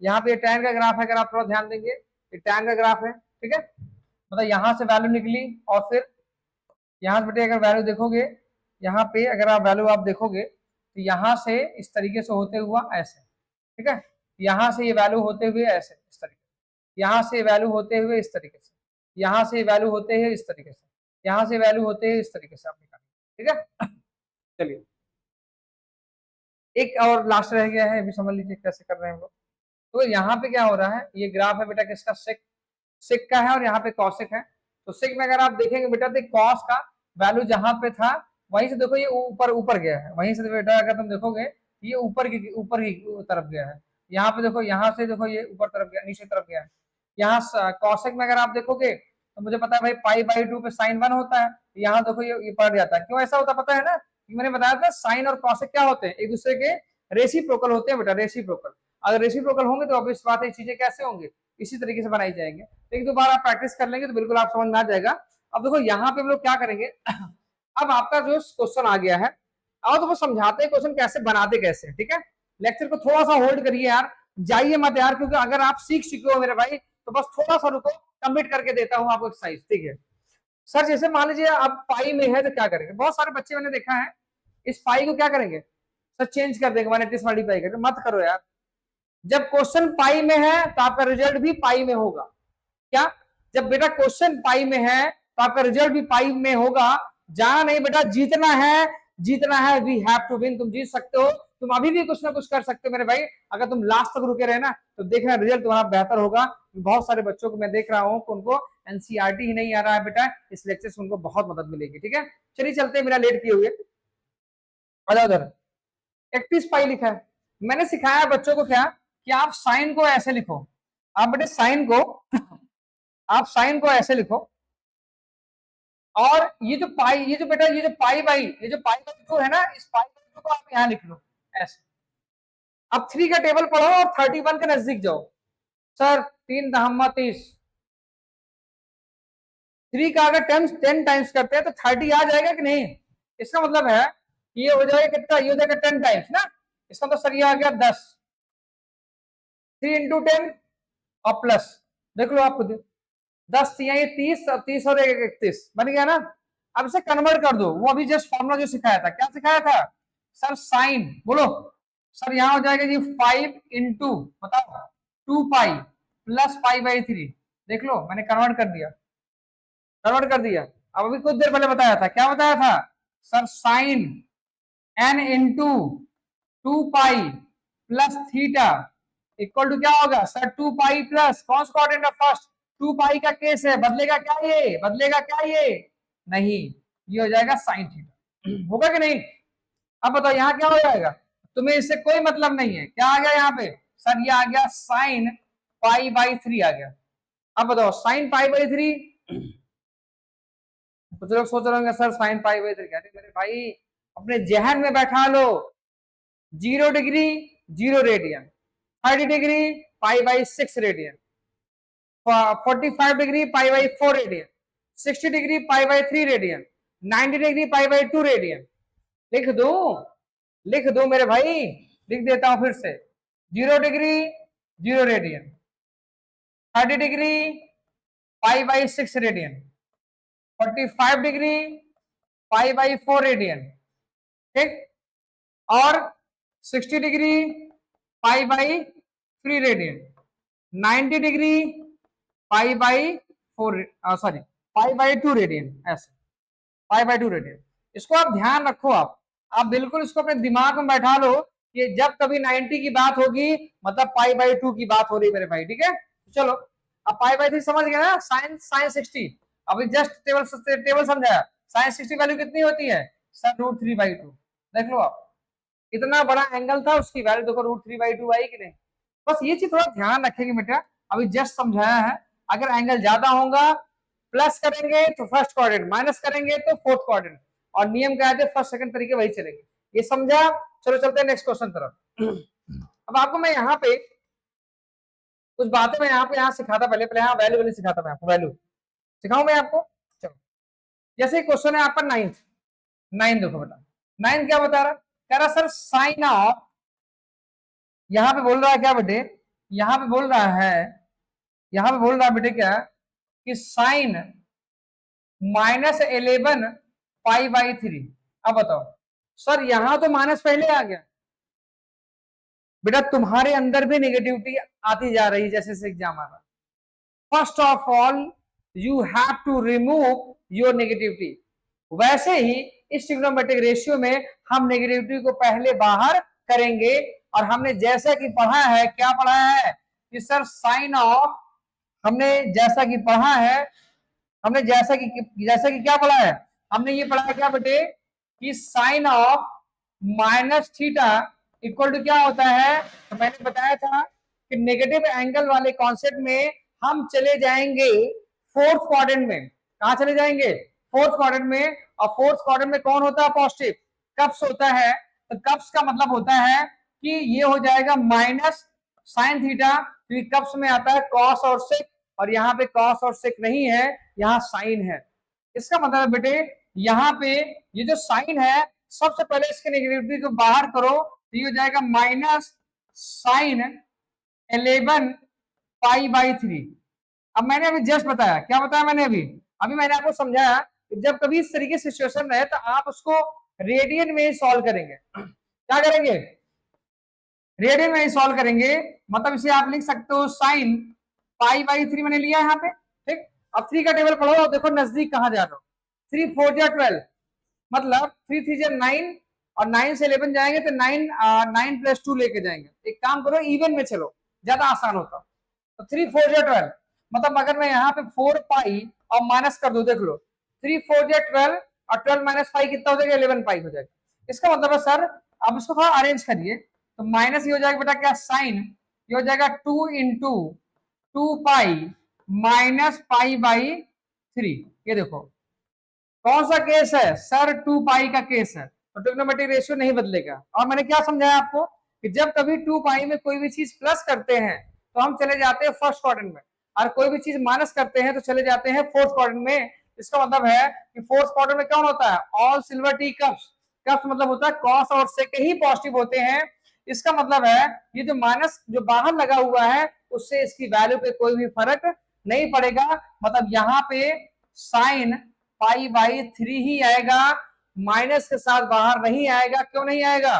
यहाँ पे ये tan का ग्राफ है, अगर आप थोड़ा ध्यान देंगे ये tan का ग्राफ है, ठीक है। मतलब यहाँ से वैल्यू निकली और फिर यहाँ से बेटे अगर वैल्यू देखोगे, यहाँ पे अगर आप वैल्यू आप देखोगे तो यहाँ से इस तरीके से होते हुआ ऐसे, ठीक है। यहाँ से ये वैल्यू होते हुए ऐसे इस तरीके से, यहाँ से वैल्यू होते हुए इस तरीके से, यहाँ से वैल्यू होते हुए इस तरीके से, यहाँ से वैल्यू होते हुए इस तरीके से आप निकालेंगे, ठीक है। चलिए एक और लास्ट रह गया है, अभी समझ लीजिए कैसे कर रहे हैं हम लोग। तो यहाँ पे क्या हो रहा है, ये ग्राफ है बेटा किसका, सेक, सेक का है, और यहाँ पे कॉसेक है। तो सेक में अगर आप देखेंगे बेटा तो कॉस का वैल्यू जहां पे था वहीं से देखो ये ऊपर ऊपर गया है, वहीं से बेटा अगर तुम देखोगे ये ऊपर की तरफ गया है। यहाँ पे देखो, यहाँ से देखो ये ऊपर तरफ गया, नीचे तरफ गया है। यहाँ कॉसेक में अगर आप देखोगे तो मुझे पता है भाई पाई बाई 2 पे साइन 1 होता है, यहाँ देखो ये पड़ जाता है। क्यों ऐसा होता पता है ना, मैंने बताया था साइन और कॉसेक क्या होते हैं, एक दूसरे के रेसिप्रोकल होते हैं बेटा, रेसिप्रोकल। अगर रेसिप्रोकल होंगे तो ऑब्वियस बात है चीजें कैसे होंगे, इसी तरीके से बनाई जाएंगे। तो एक दो बार आप प्रैक्टिस कर लेंगे तो बिल्कुल आप समझ में आ जाएगा। अब देखो यहाँ पे हम लोग क्या करेंगे, अब आपका जो क्वेश्चन आ गया है, अब तो वो समझाते हैं क्वेश्चन कैसे बनाते कैसे, ठीक है। लेक्चर को थोड़ा सा होल्ड करिए यार, जाइए मत यार, क्योंकि अगर आप सीख चुके हो मेरे भाई तो बस थोड़ा सा रुको, कंप्लीट करके देता हूँ आपको एक्सरसाइज, ठीक है। सर जैसे मान लीजिए आप पाई में है तो क्या करेंगे, बहुत सारे बच्चे मैंने देखा है इस पाई को क्या करेंगे, सर चेंज कर देंगे, 180 मल्टीप्लाई करके, मत करो यार। जब क्वेश्चन पाई में है तो आपका रिजल्ट भी पाई में होगा। क्या, जब बेटा क्वेश्चन पाई में है तो आपका रिजल्ट भी पाई में होगा। जाना नहीं बेटा, जीतना है, जीतना है, वी हैव टू विन। तुम जीत सकते हो, तुम अभी भी कुछ ना कुछ कर सकते हो मेरे भाई, अगर तुम लास्ट तक रुके रहे ना तो देखना रिजल्ट तुम्हारा बेहतर होगा। बहुत सारे बच्चों को मैं देख रहा हूँ उनको एनसीईआरटी ही नहीं आ रहा है बेटा, इस लेक्चर से उनको बहुत मदद मिलेगी, ठीक है। चलिए चलते हैं, मेरा लेट किए हुए उधर 31 पाई लिखा है। मैंने सिखाया बच्चों को क्या, कि आप साइन को ऐसे लिखो, आप बेटे साइन को आप साइन को ऐसे लिखो, और ये जो पाई, ये जो बेटा ये जो पाई बाई, ये जो पाई बाई 2 है ना, इस पाई बाई 2 को आप यहां लिख लो ऐसे। अब 3 का टेबल पढ़ो और 31 के नजदीक जाओ। सर 3 दहम्मा 30, 3 का अगर 10 टाइम्स करते हैं तो 30 आ जाएगा कि नहीं। इसका मतलब है ये हो जाएगा कितना, ये हो जाएगा 10 टाइम्स ना, इसका तो सर ये आ गया 10, 3 इंटू 10 और प्लस, देख लो आप खुद, 10 ये 30, 30 और 31 बन गया ना। अब इसे कन्वर्ट कर दो, वो अभी जस्ट फॉर्मूला जो सिखाया था, क्या सिखाया था सर, साइन, बोलो सर, यहां हो जाएगा जी 5 इंटू बताओ 2 पाई प्लस पाई बाई 3, देख लो मैंने कन्वर्ट कर दिया, कन्वर्ट कर दिया। अब अभी कुछ देर पहले बताया था, क्या बताया था sir, sine n into 2 pi plus theta equal to क्या होगा सर, 2 पाई प्लस कौन सा कोऑर्डिनेट है फर्स्ट, 2 पाई का केस है, बदलेगा क्या ये, बदलेगा क्या ये, नहीं, ये हो जाएगा साइन थीटा, होगा कि नहीं। अब बताओ यहाँ क्या हो जाएगा, तुम्हें इससे कोई मतलब नहीं है, क्या आ गया यहाँ पे सर, ये आ गया साइन पाई बाई 3 आ गया। अब बताओ साइन पाई बाई 3, कुछ लोग सोच रहे होंगे सर साइन पाई बाई 3 क्या, मेरे भाई अपने जहन में बैठा लो, 0 degree 0 radian, 30 degree pi by 6 radian, 45 degree pi by 4 radian, 60 degree pi by 3 radian, 90 degree pi by 2 radian. लिख दू, लिख दू मेरे भाई, लिख देता हूं फिर से, 0 degree 0 radian, 30 degree pi by 6 radian, 45 degree pi by 4 radian, ठीक, और 60 degree pi by 3 radian, 90 degree pi by 4, sorry pi by 2 radian, ऐसे पाई बाई 2 रेडियन। इसको आप ध्यान रखो, आप बिल्कुल इसको अपने दिमाग में बैठा लो कि जब कभी 90 की बात होगी मतलब पाई बाई 2 की बात हो रही है मेरे भाई, ठीक है। चलो अब पाई बाई 3 समझ गए ना, साइन साइन 60, अभी जस्ट टेबल समझाया, साइन 60 वैल्यू कितनी होती है सर, √3/2, देख लो आप, इतना बड़ा एंगल था उसकी वैल्यू देखो √3/2 आई कि नहीं। बस ये चीज थोड़ा ध्यान रखेंगे बेटा, अभी जस्ट समझाया है, अगर एंगल ज्यादा होगा प्लस करेंगे तो फर्स्ट क्वाड्रेंट, माइनस करेंगे तो फोर्थ क्वाड्रेंट, और नियम क्या है फर्स्ट सेकंड तरीके वही चलेंगे, ये समझा। चलो चलते हैं नेक्स्ट क्वेश्चन तरफ। अब आपको मैं यहाँ पे कुछ बातें मैं यहाँ सिखाता, पहले यहाँ वैल्यू सिखाता मैं आपको, वैल्यू सिखाऊं मैं आपको? चलो, जैसे क्वेश्चन है आपका नाइन्थ। नाइन देखो बेटा, नाइन क्या बता रहा, कह रहा सर साइन ऑफ, यहां पे बोल रहा है क्या बेटे, यहां पे बोल रहा है, यहां पे बोल रहा है बेटे क्या, कि साइन -11 पाई/3। अब बताओ सर, यहां तो माइनस पहले आ गया बेटा, तुम्हारे अंदर भी नेगेटिविटी आती जा रही है जैसे जैसे एग्जाम आ रहा। First of all you have to remove your negativity. वैसे ही इस ट्रिग्नोमेट्रिक रेशियो में हम नेगेटिविटी को पहले बाहर करेंगे। और हमने जैसा कि पढ़ा है, क्या पढ़ा है कि सर साइन ऑफ, हमने जैसा कि पढ़ा है, हमने जैसा कि क्या पढ़ा है, हमने ये पढ़ा है क्या बेटे, कि sine of minus theta equal to क्या होता है। तो मैंने बताया था कि नेगेटिव एंगल वाले कॉन्सेप्ट में हम चले जाएंगे फोर्थ क्वाड्रेंट में। कहा चले जाएंगे? फोर्थ क्वाड्रेंट में। और फोर्थ क्वाड्रेंट में कौन होता है? पॉजिटिव कप्स होता है। तो कप्स का मतलब होता है कि ये हो जाएगा माइनस साइन थीटा, क्योंकि कप्स में आता है कॉस और सेक, और यहाँ पे कॉस और सेक नहीं है, यहाँ साइन है। इसका मतलब बेटे यहाँ पे ये जो साइन है, सबसे पहले इसके नेगेटिविटी को बाहर करो, तो ये हो जाएगा माइनस साइन 11 पाई/3। अब मैंने अभी जस्ट बताया, क्या बताया मैंने अभी अभी मैंने आपको समझाया कि जब कभी इस तरीके से सिचुएशन रहे तो आप उसको रेडियन में ही सॉल्व करेंगे। क्या करेंगे? रेडियन में ही सॉल्व करेंगे। मतलब इसे आप लिख सकते हो साइन पाई/3 मैंने लिया यहाँ पे, ठीक। अब 3 का टेबल पढ़ो, देखो नजदीक कहां जा रहा हो। 3 4 जा 12, मतलब 3 3 जा 9, और 9 से 11 जाएंगे तो 9 + 2 लेके जाएंगे। एक काम करो, इवन में चलो, ज्यादा आसान होता। तो 3 4 जा 12, मतलब अगर मैं यहाँ पे 4 पाई और माइनस कर दू, देख लो 3 4 जा 12, और 12 माइनस पाई कितना हो जाएगा? 11 पाई हो जाएगा। इसका मतलब है सर, अब इसको थोड़ा अरेंज करिए, तो माइनस ये हो जाएगा बेटा क्या, साइन, ये हो जाएगा 2 × 2 पाई -पाई/3। ये देखो कौन सा केस है सर? 2 पाई का केस है, तो ट्रिग्नोमेट्रिक रेशियो नहीं बदलेगा। और मैंने क्या समझाया आपको कि जब कभी 2 पाई में कोई भी चीज प्लस करते हैं तो हम चले जाते हैं फर्स्ट क्वाड्रेंट में, और कोई भी चीज माइनस करते हैं तो चले जाते हैं फोर्थ क्वाड्रेंट में। इसका मतलब है कि फोर्थ क्वाड्रेंट में कौन होता है? All silver tea cups. Cups मतलब होता है कॉस और सेक ही पॉजिटिव होते हैं। इसका मतलब है ये जो माइनस जो बाहर लगा हुआ है, उससे इसकी वैल्यू पे कोई भी फर्क नहीं पड़ेगा। मतलब यहाँ पे साइन पाई/3 ही आएगा, माइनस के साथ बाहर नहीं आएगा। क्यों नहीं आएगा?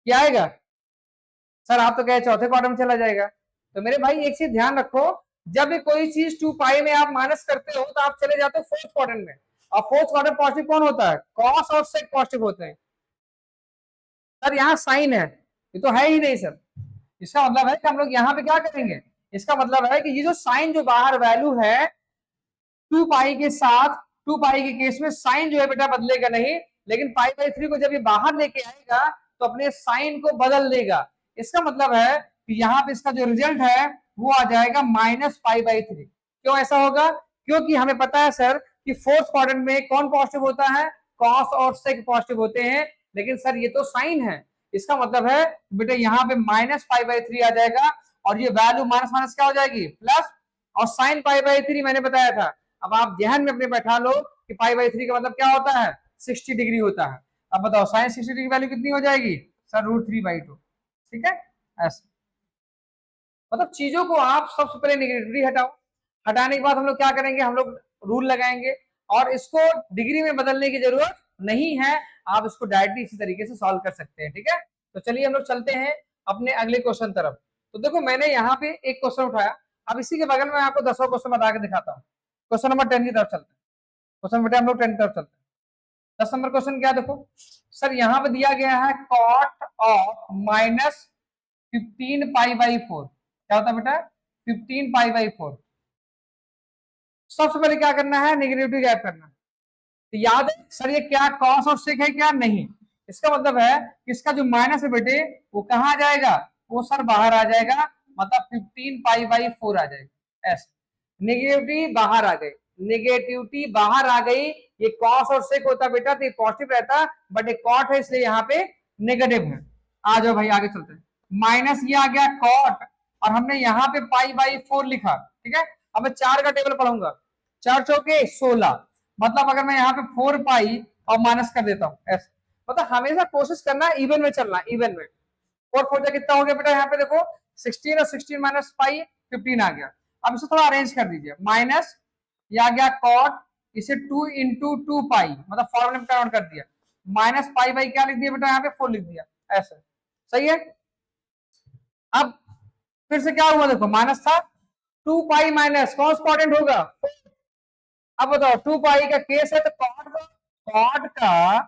क्या आएगा सर? आप तो कहे चौथे क्वार्टर में चला जाएगा। तो मेरे भाई एक चीज ध्यान रखो, जब भी कोई चीज 2 पाई में आप माइनस करते हो तो आप चले जाते हो फोर्थ क्वार्टर में। और फोर्थ क्वार्टर पॉजिटिव कौन होता है? कॉस और सेक पॉजिटिव होते हैं। सर यहाँ साइन है, ये तो है ही नहीं सर। इसका मतलब है कि हम लोग यहाँ पे क्या करेंगे? इसका मतलब है कि ये जो साइन जो बाहर वैल्यू है 2 पाई के साथ, 2 पाई के केस में साइन जो है बेटा बदलेगा नहीं, लेकिन पाई/3 को जब ये बाहर लेके आएगा तो अपने साइन को बदल देगा। इसका मतलब है कि यहाँ पे इसका जो रिजल्ट है वो आ जाएगा -पाई/3। क्यों ऐसा होगा? क्योंकि हमें पता है सर कि फोर्थ क्वाड्रेंट में कौन पॉजिटिव होता है? कॉस और सेक पॉजिटिव होते हैं। लेकिन सर ये तो साइन है, इसका मतलब है बेटा यहाँ पे -पाई/3 आ जाएगा, और ये वैल्यू माइनस माइनस क्या हो जाएगी? प्लस। और साइन पाई/3 मैंने बताया था, अब आप ध्यान में अपने बैठा लो कि पाई/3 का मतलब क्या होता है? 60 डिग्री होता है। अब बताओ साइन 60 डिग्री वैल्यू कितनी हो जाएगी? सर √3/2। ठीक है, ऐसे मतलब चीजों को आप सबसे पहले नेगेटिविटी हटाओ। हटाने के बाद हम लोग क्या करेंगे? हम लोग रूल लगाएंगे, और इसको डिग्री में बदलने की जरूरत नहीं है, आप इसको डायरेक्टली इसी तरीके से सॉल्व कर सकते हैं। ठीक है, तो चलिए हम लोग चलते हैं अपने अगले क्वेश्चन तरफ। तो देखो मैंने यहाँ पे एक क्वेश्चन उठाया, अब इसी के बगल में आपको 10वां क्वेश्चन बता के दिखाता हूँ। क्वेश्चन नंबर 10 की तरफ चलते हैं। क्वेश्चन बेटा हम लोग 10 की तरफ चलते हैं। 10 नंबर क्वेश्चन क्या देखो सर, यहाँ पे दिया गया है कॉट ऑफ -15 पाई/4। क्या होता है बेटा? 15 पाई/4। सबसे पहले क्या करना है? नेगेटिविटी गैप करना। तो याद है सर ये क्या कॉस और सेक है क्या? नहीं। इसका मतलब है कि इसका जो माइनस है बेटे वो कहाँ आ जाएगा? वो सर बाहर आ जाएगा, मतलब 15 पाई/4 आ जाएगा। ऐसे नेगेटिविटी बाहर आ गई, नेगेटिविटी बाहर आ गई। ये कॉस और सेक होता बेटा तो ये पॉजिटिव रहता, बट ये कॉट है इसलिए यहाँ पे नेगेटिव है। आ जाओ भाई आगे चलते हैं। माइनस ये आ गया कॉट, और हमने यहाँ पे पाई/4 लिखा। ठीक है, अब मैं 4 का टेबल पढ़ूंगा। 4 चौके 16, मतलब अगर मैं यहाँ पे 4 पाई और माइनस कर देता हूँ ऐसे, मतलब हमेशा कोशिश करना है इवन में चलना, इवन में। 4 4 कितना हो गया बेटा, यहाँ पे देखो 16 और 16 माइनस पाई 15 आ गया। अब इसे थोड़ा अरेंज कर दीजिए, माइनस ये आ गया कॉट, इसे 2 इंटू 2 पाई, मतलब फॉर्मूले में कन्वर्ट कर दिया, माइनस पाई बाई क्या लिख दिया बेटा, यहाँ पे 4 लिख दिया ऐसे, सही है। अब फिर से क्या हुआ देखो, माइनस था, 2 पाई माइनस कौन इंपॉर्टेंट होगा, अब बताओ 2 पाई का केस है तो कॉट का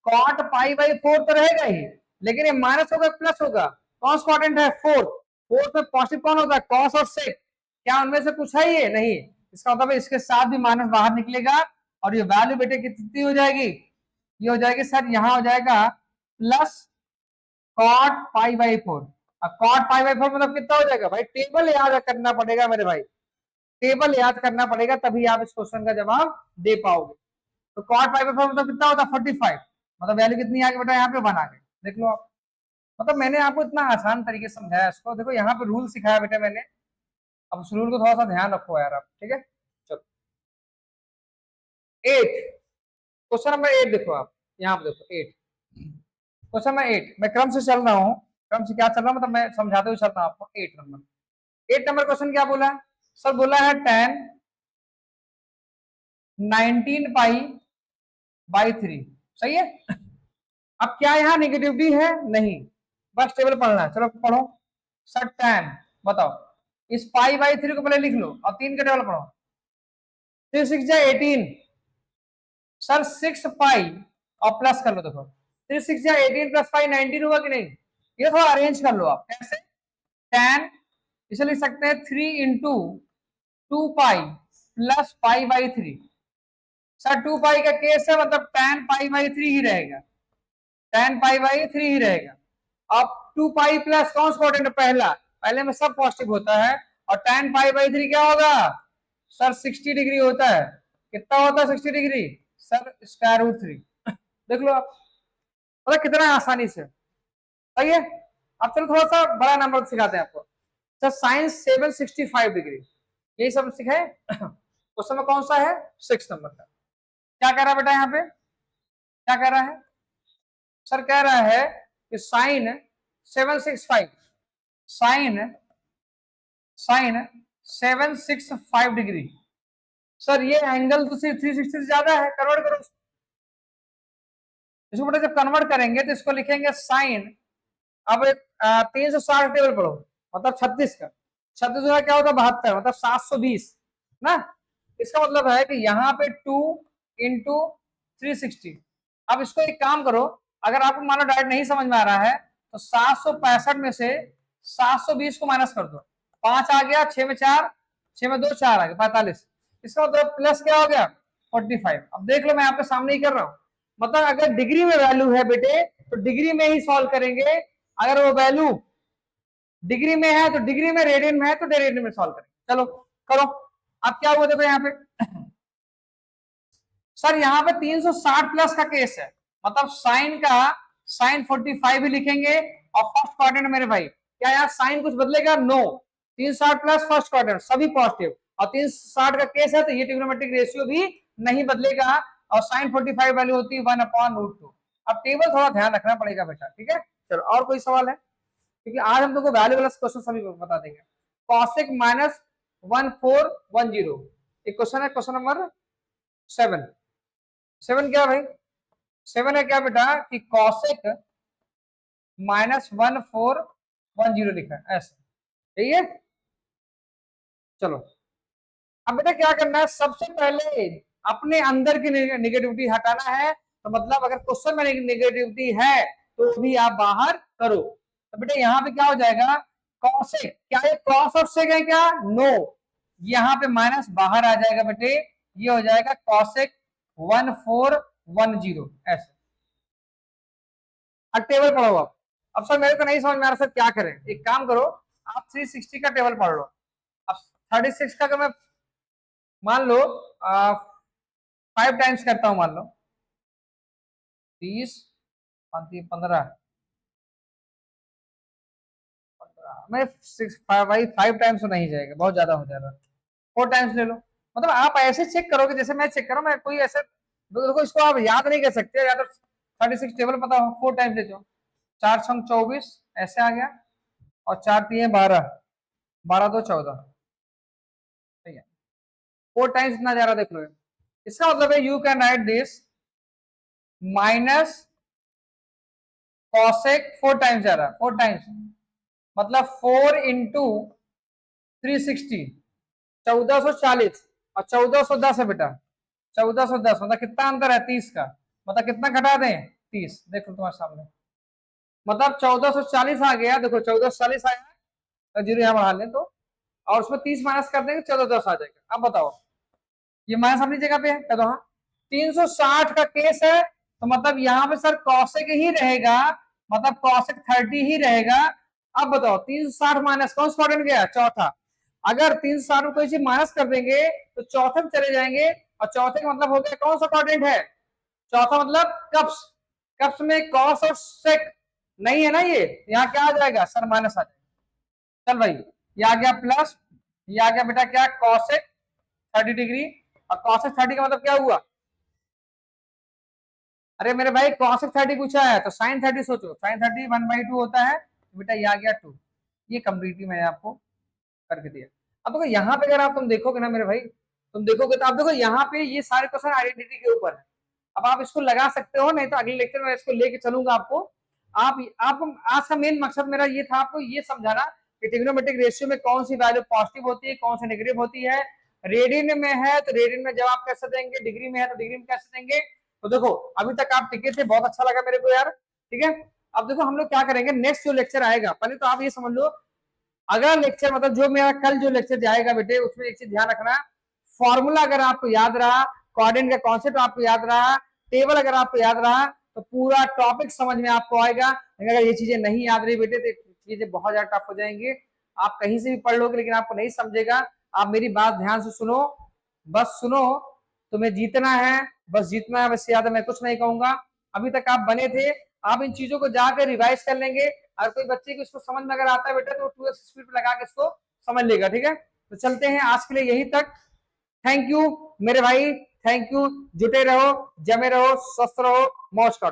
कॉट पाई बाई 4 तो रहेगा ही, लेकिन ये माइनस होगा प्लस होगा, कौन इंपॉर्टेंट है 4, 4 में पॉजिटिव कौन होता है, कॉस और सेक, क्या उनमें से कुछ है ये नहीं, इसका मतलब इसके साथ भी माइनस बाहर निकलेगा, और ये वैल्यू बेटे कितनी हो जाएगी, ये हो जाएगी सर, यहां हो जाएगा प्लस कॉट पाई बाई 4। अब कॉट पाई बाई 4 मतलब कितना हो जाएगा भाई, टेबल याद करना पड़ेगा मेरे भाई, टेबल याद करना पड़ेगा, तभी आप इस क्वेश्चन का जवाब दे पाओगे। तो कॉट पाई बाई 4 मतलब कितना होता है 45, मतलब वैल्यू कितनी आ गई बेटा, यहाँ पे 1 आ गई, देख लो आप। मतलब मैंने आपको इतना आसान तरीके से समझाया इसको, देखो यहाँ पे रूल सिखाया बेटा मैंने, अब उस रूल को थोड़ा सा ध्यान रखो यार आप, ठीक है। चलो 8, क्वेश्चन नंबर 8 देखो आप, यहाँ पे देखो 8, क्वेश्चन नंबर 8, मैं क्रम से चल रहा हूँ, क्रम से क्या चल रहा हूँ, मतलब मैं समझाते हुए चल रहा हूँ आपको। 8 नंबर क्वेश्चन क्या बोला है सर, बोला है tan 19 पाई बाई 3, सही है। अब क्या यहाँ निगेटिविटी है, नहीं, बस टेबल पढ़ना है, चलो पढ़ो सर tan, बताओ इस पाई बाई 3 को पहले लिख लो और 3 का टेबल पढ़ो, 3 6 जा 18, सर 6 पाई और प्लस कर लो, देखो 3 6 जा 18 प्लस पाई 19 हुआ कि नहीं, ये थोड़ा अरेंज कर लो आप, कैसे, tan, इसे लिख सकते हैं 3 into 2 pi plus pi by 3, sir 2 पाई का केस है, मतलब tan पाई बाई 3 ही रहेगा, tan पाई बाई 3 ही रहेगा। अब 2 पाई प्लस कौन इंपॉर्टेंट है, पहला, पहले में सब पॉजिटिव होता है, और tan पाई बाई 3 क्या होगा सर 60 डिग्री होता है, कितना होता है 60 डिग्री, सर स्क्वायर रूट 3, देख लो आप, मतलब कितना आसानी से, सही है। अब चलो थोड़ा सा बड़ा नंबर सिखाते हैं आपको, सर साइंस 765 डिग्री, यही सब सिखाए। क्वेश्चन में कौन सा है, 6 नंबर का, क्या कह रहा है बेटा, यहाँ पे क्या कह रहा है सर, कह रहा है कि sine 765, sine sine 765 degree, sir ये एंगल तो सिर्फ 360 से ज्यादा है, कन्वर्ट करो इसको बेटा, जब कन्वर्ट करेंगे तो इसको लिखेंगे साइन, अब 360 टेबल पढ़ो, मतलब 36 का, 36 का क्या होता है 72, मतलब 720 ना, इसका मतलब है कि यहाँ पे 2 इंटू 360। अब इसको एक काम करो, अगर आपको मानो डायरेक्ट नहीं समझ में आ रहा है तो 765 में से 720 को माइनस कर दो, 5 आ गया, 6 में 4, 6 में 2 4 आ गया 45, इसका मतलब प्लस क्या हो गया 45। अब देख लो मैं आपके सामने ही कर रहा हूं, मतलब अगर डिग्री में वैल्यू है बेटे तो डिग्री में ही सॉल्व करेंगे, अगर वो वैल्यू डिग्री में है तो डिग्री में, रेडियन में है तो रेडियन में सॉल्व करेंगे। चलो करो, अब क्या हुआ देखो यहाँ पे, सर यहाँ पे 360 प्लस का केस है, मतलब साइन का साइन 45 ही लिखेंगे, और फर्स्ट क्वाड्रेंट मेरे भाई, क्या यार साइन कुछ बदलेगा, नो, 360 प्लस फर्स्ट क्वाड्रेंट सभी पॉजिटिव, और 360 का केस है तो ये ट्रिग्नोमेट्रिक रेशियो भी नहीं बदलेगा, और साइन 45 वैल्यू होती है 1/√2। अब टेबल थोड़ा ध्यान रखना पड़ेगा बेटा, ठीक है। चलो और कोई सवाल है, क्योंकि आज हम तुमको वैल्यू वाला क्वेश्चन सभी बता देंगे। कॉसेक माइनस 1410, एक क्वेश्चन है, क्वेश्चन नंबर 7, 7 क्या भाई, 7 है क्या बेटा कि कॉसेक माइनस 1410 लिखा है ऐसे, ठीक है। चलो अब बेटा क्या करना है, सबसे पहले अपने अंदर की निगेटिविटी हटाना है, तो मतलब अगर क्वेश्चन में निगेटिविटी है तो भी आप बाहर करो, तो बेटा यहाँ पे क्या हो जाएगा, कॉसेक, क्या ये कॉस ऑफ सेक है क्या, नो, यहाँ पे माइनस बाहर आ जाएगा बेटे, ये हो जाएगा कॉसेक 1410 ऐसे। अब टेबल पढ़ो आप, अब सर मेरे को नहीं समझ में आ रहा सर क्या करें, एक काम करो आप 360 का टेबल पढ़ लो, अब 36 का अगर मैं मान लो 5 टाइम्स करता हूं, मान लो 30 15, मैं 6 भाई 5 टाइम्स तो नहीं जाएगा, बहुत ज्यादा हो जाएगा, 4 टाइम्स ले लो, मतलब आप ऐसे चेक करोगे जैसे मैं चेक करूँ, मैं कोई ऐसे देखो, इसको आप याद नहीं कर सकते, या तो 36 टेबल पता हो, 4 टाइम्स ले जाओ, 4 छंग 24 ऐसे आ गया, और 4 3 12, 12 2 14, ठीक है, 4 टाइम्स इतना जा रहा देख लो। इसका मतलब है you can write this minus cosec 4 times जा रहा है, 4 टाइम्स मतलब 4 इंटू 360, 1440, और 1410 है बेटा, 1410 मतलब कितना अंतर है, 30 का, मतलब कितना घटा दें, 30, देखो तुम्हारे सामने, मतलब 1440 आ गया, देखो 1440 आया, तो जीरो यहाँ बढ़ा लें तो, और उसमें 30 माइनस कर देंगे, 1410 आ जाएगा। अब बताओ, ये माइनस अपनी जगह पे है, कह दो हाँ। 360 का केस है, तो मतलब यहाँ पे सर कॉसेक ही रहेगा, मतलब कॉसेक 30 ही रहेगा। अब बताओ 360 माइनस कौन सा क्वाड्रेंट गया, चौथा। अगर 360 में कोई चीज माइनस कर देंगे तो चौथे में चले जाएंगे, और चौथे का मतलब हो गया कौन सा क्वाड्रेंट है, चौथा मतलब कप्स। कप्स में कॉस और सेक नहीं है ना, ये यहाँ क्या आ जाएगा सर, माइनस आ जाएगा। चल भाई, ये आ गया प्लस, ये आ गया बेटा क्या, कॉसेक 30 डिग्री, और कॉसेक 30 का मतलब क्या हुआ, अरे मेरे भाई कॉसेक 30 पूछा है तो साइन 30 सोचो, साइन 30 1/2 होता है, तो बेटा ये आ गया 2। ये कंप्लीटली मैंने आपको करके दिया। अब देखो यहाँ पे अगर आप तुम देखोगे ना मेरे भाई, तुम देखोगे तो आप देखो यहाँ पे ये सारे क्वेश्चन आइडेंटिटी के ऊपर है। अब आप इसको लगा सकते हो, नहीं तो अगले लेक्चर में इसको लेके चलूंगा आपको। आप आज का मेन मकसद मेरा ये था आपको ये समझाना कि ट्रिग्नोमेट्रिक रेशियो में कौन सी वैल्यू पॉजिटिव होती है, कौन सी नेगेटिव होती है। रेडियन में है तो रेडियन में जवाब कैसे देंगे, डिग्री में है तो डिग्री में कैसे देंगे। तो देखो अभी तक आप टिके थे, बहुत अच्छा लगा मेरे को यार, ठीक है। अब देखो हम लोग क्या करेंगे, नेक्स्ट जो लेक्चर आएगा, पहले तो आप ये समझ लो, अगला लेक्चर मतलब जो मेरा कल जो लेक्चर जाएगा बेटे, उसमें एक चीज ध्यान रखना, फॉर्मूला अगर आपको याद रहा, कोऑर्डिनेट का कॉन्सेप्ट आपको याद रहा, टेबल अगर आपको याद रहा, तो पूरा टॉपिक समझ में आपको आएगा। अगर ये चीजें नहीं याद रही बेटे तो चीजें बहुत ज्यादा टफ हो जाएंगी। आप कहीं से भी पढ़ लोगे लेकिन आपको नहीं समझेगा। आप मेरी बात ध्यान से सुनो, बस सुनो, तुम्हें जीतना है, बस जीतना है, बस ज्यादा मैं कुछ नहीं कहूंगा। अभी तक आप बने थे, आप इन चीजों को जाकर रिवाइज कर लेंगे। और कोई बच्चे को इसको समझ में अगर आता है बेटा तो 2x स्पीड पे लगा के इसको समझ लेगा, ठीक है। तो चलते हैं आज के लिए यही तक। थैंक यू मेरे भाई, थैंक यू, जुटे रहो, जमे रहो, स्वस्थ रहो, मौज करो।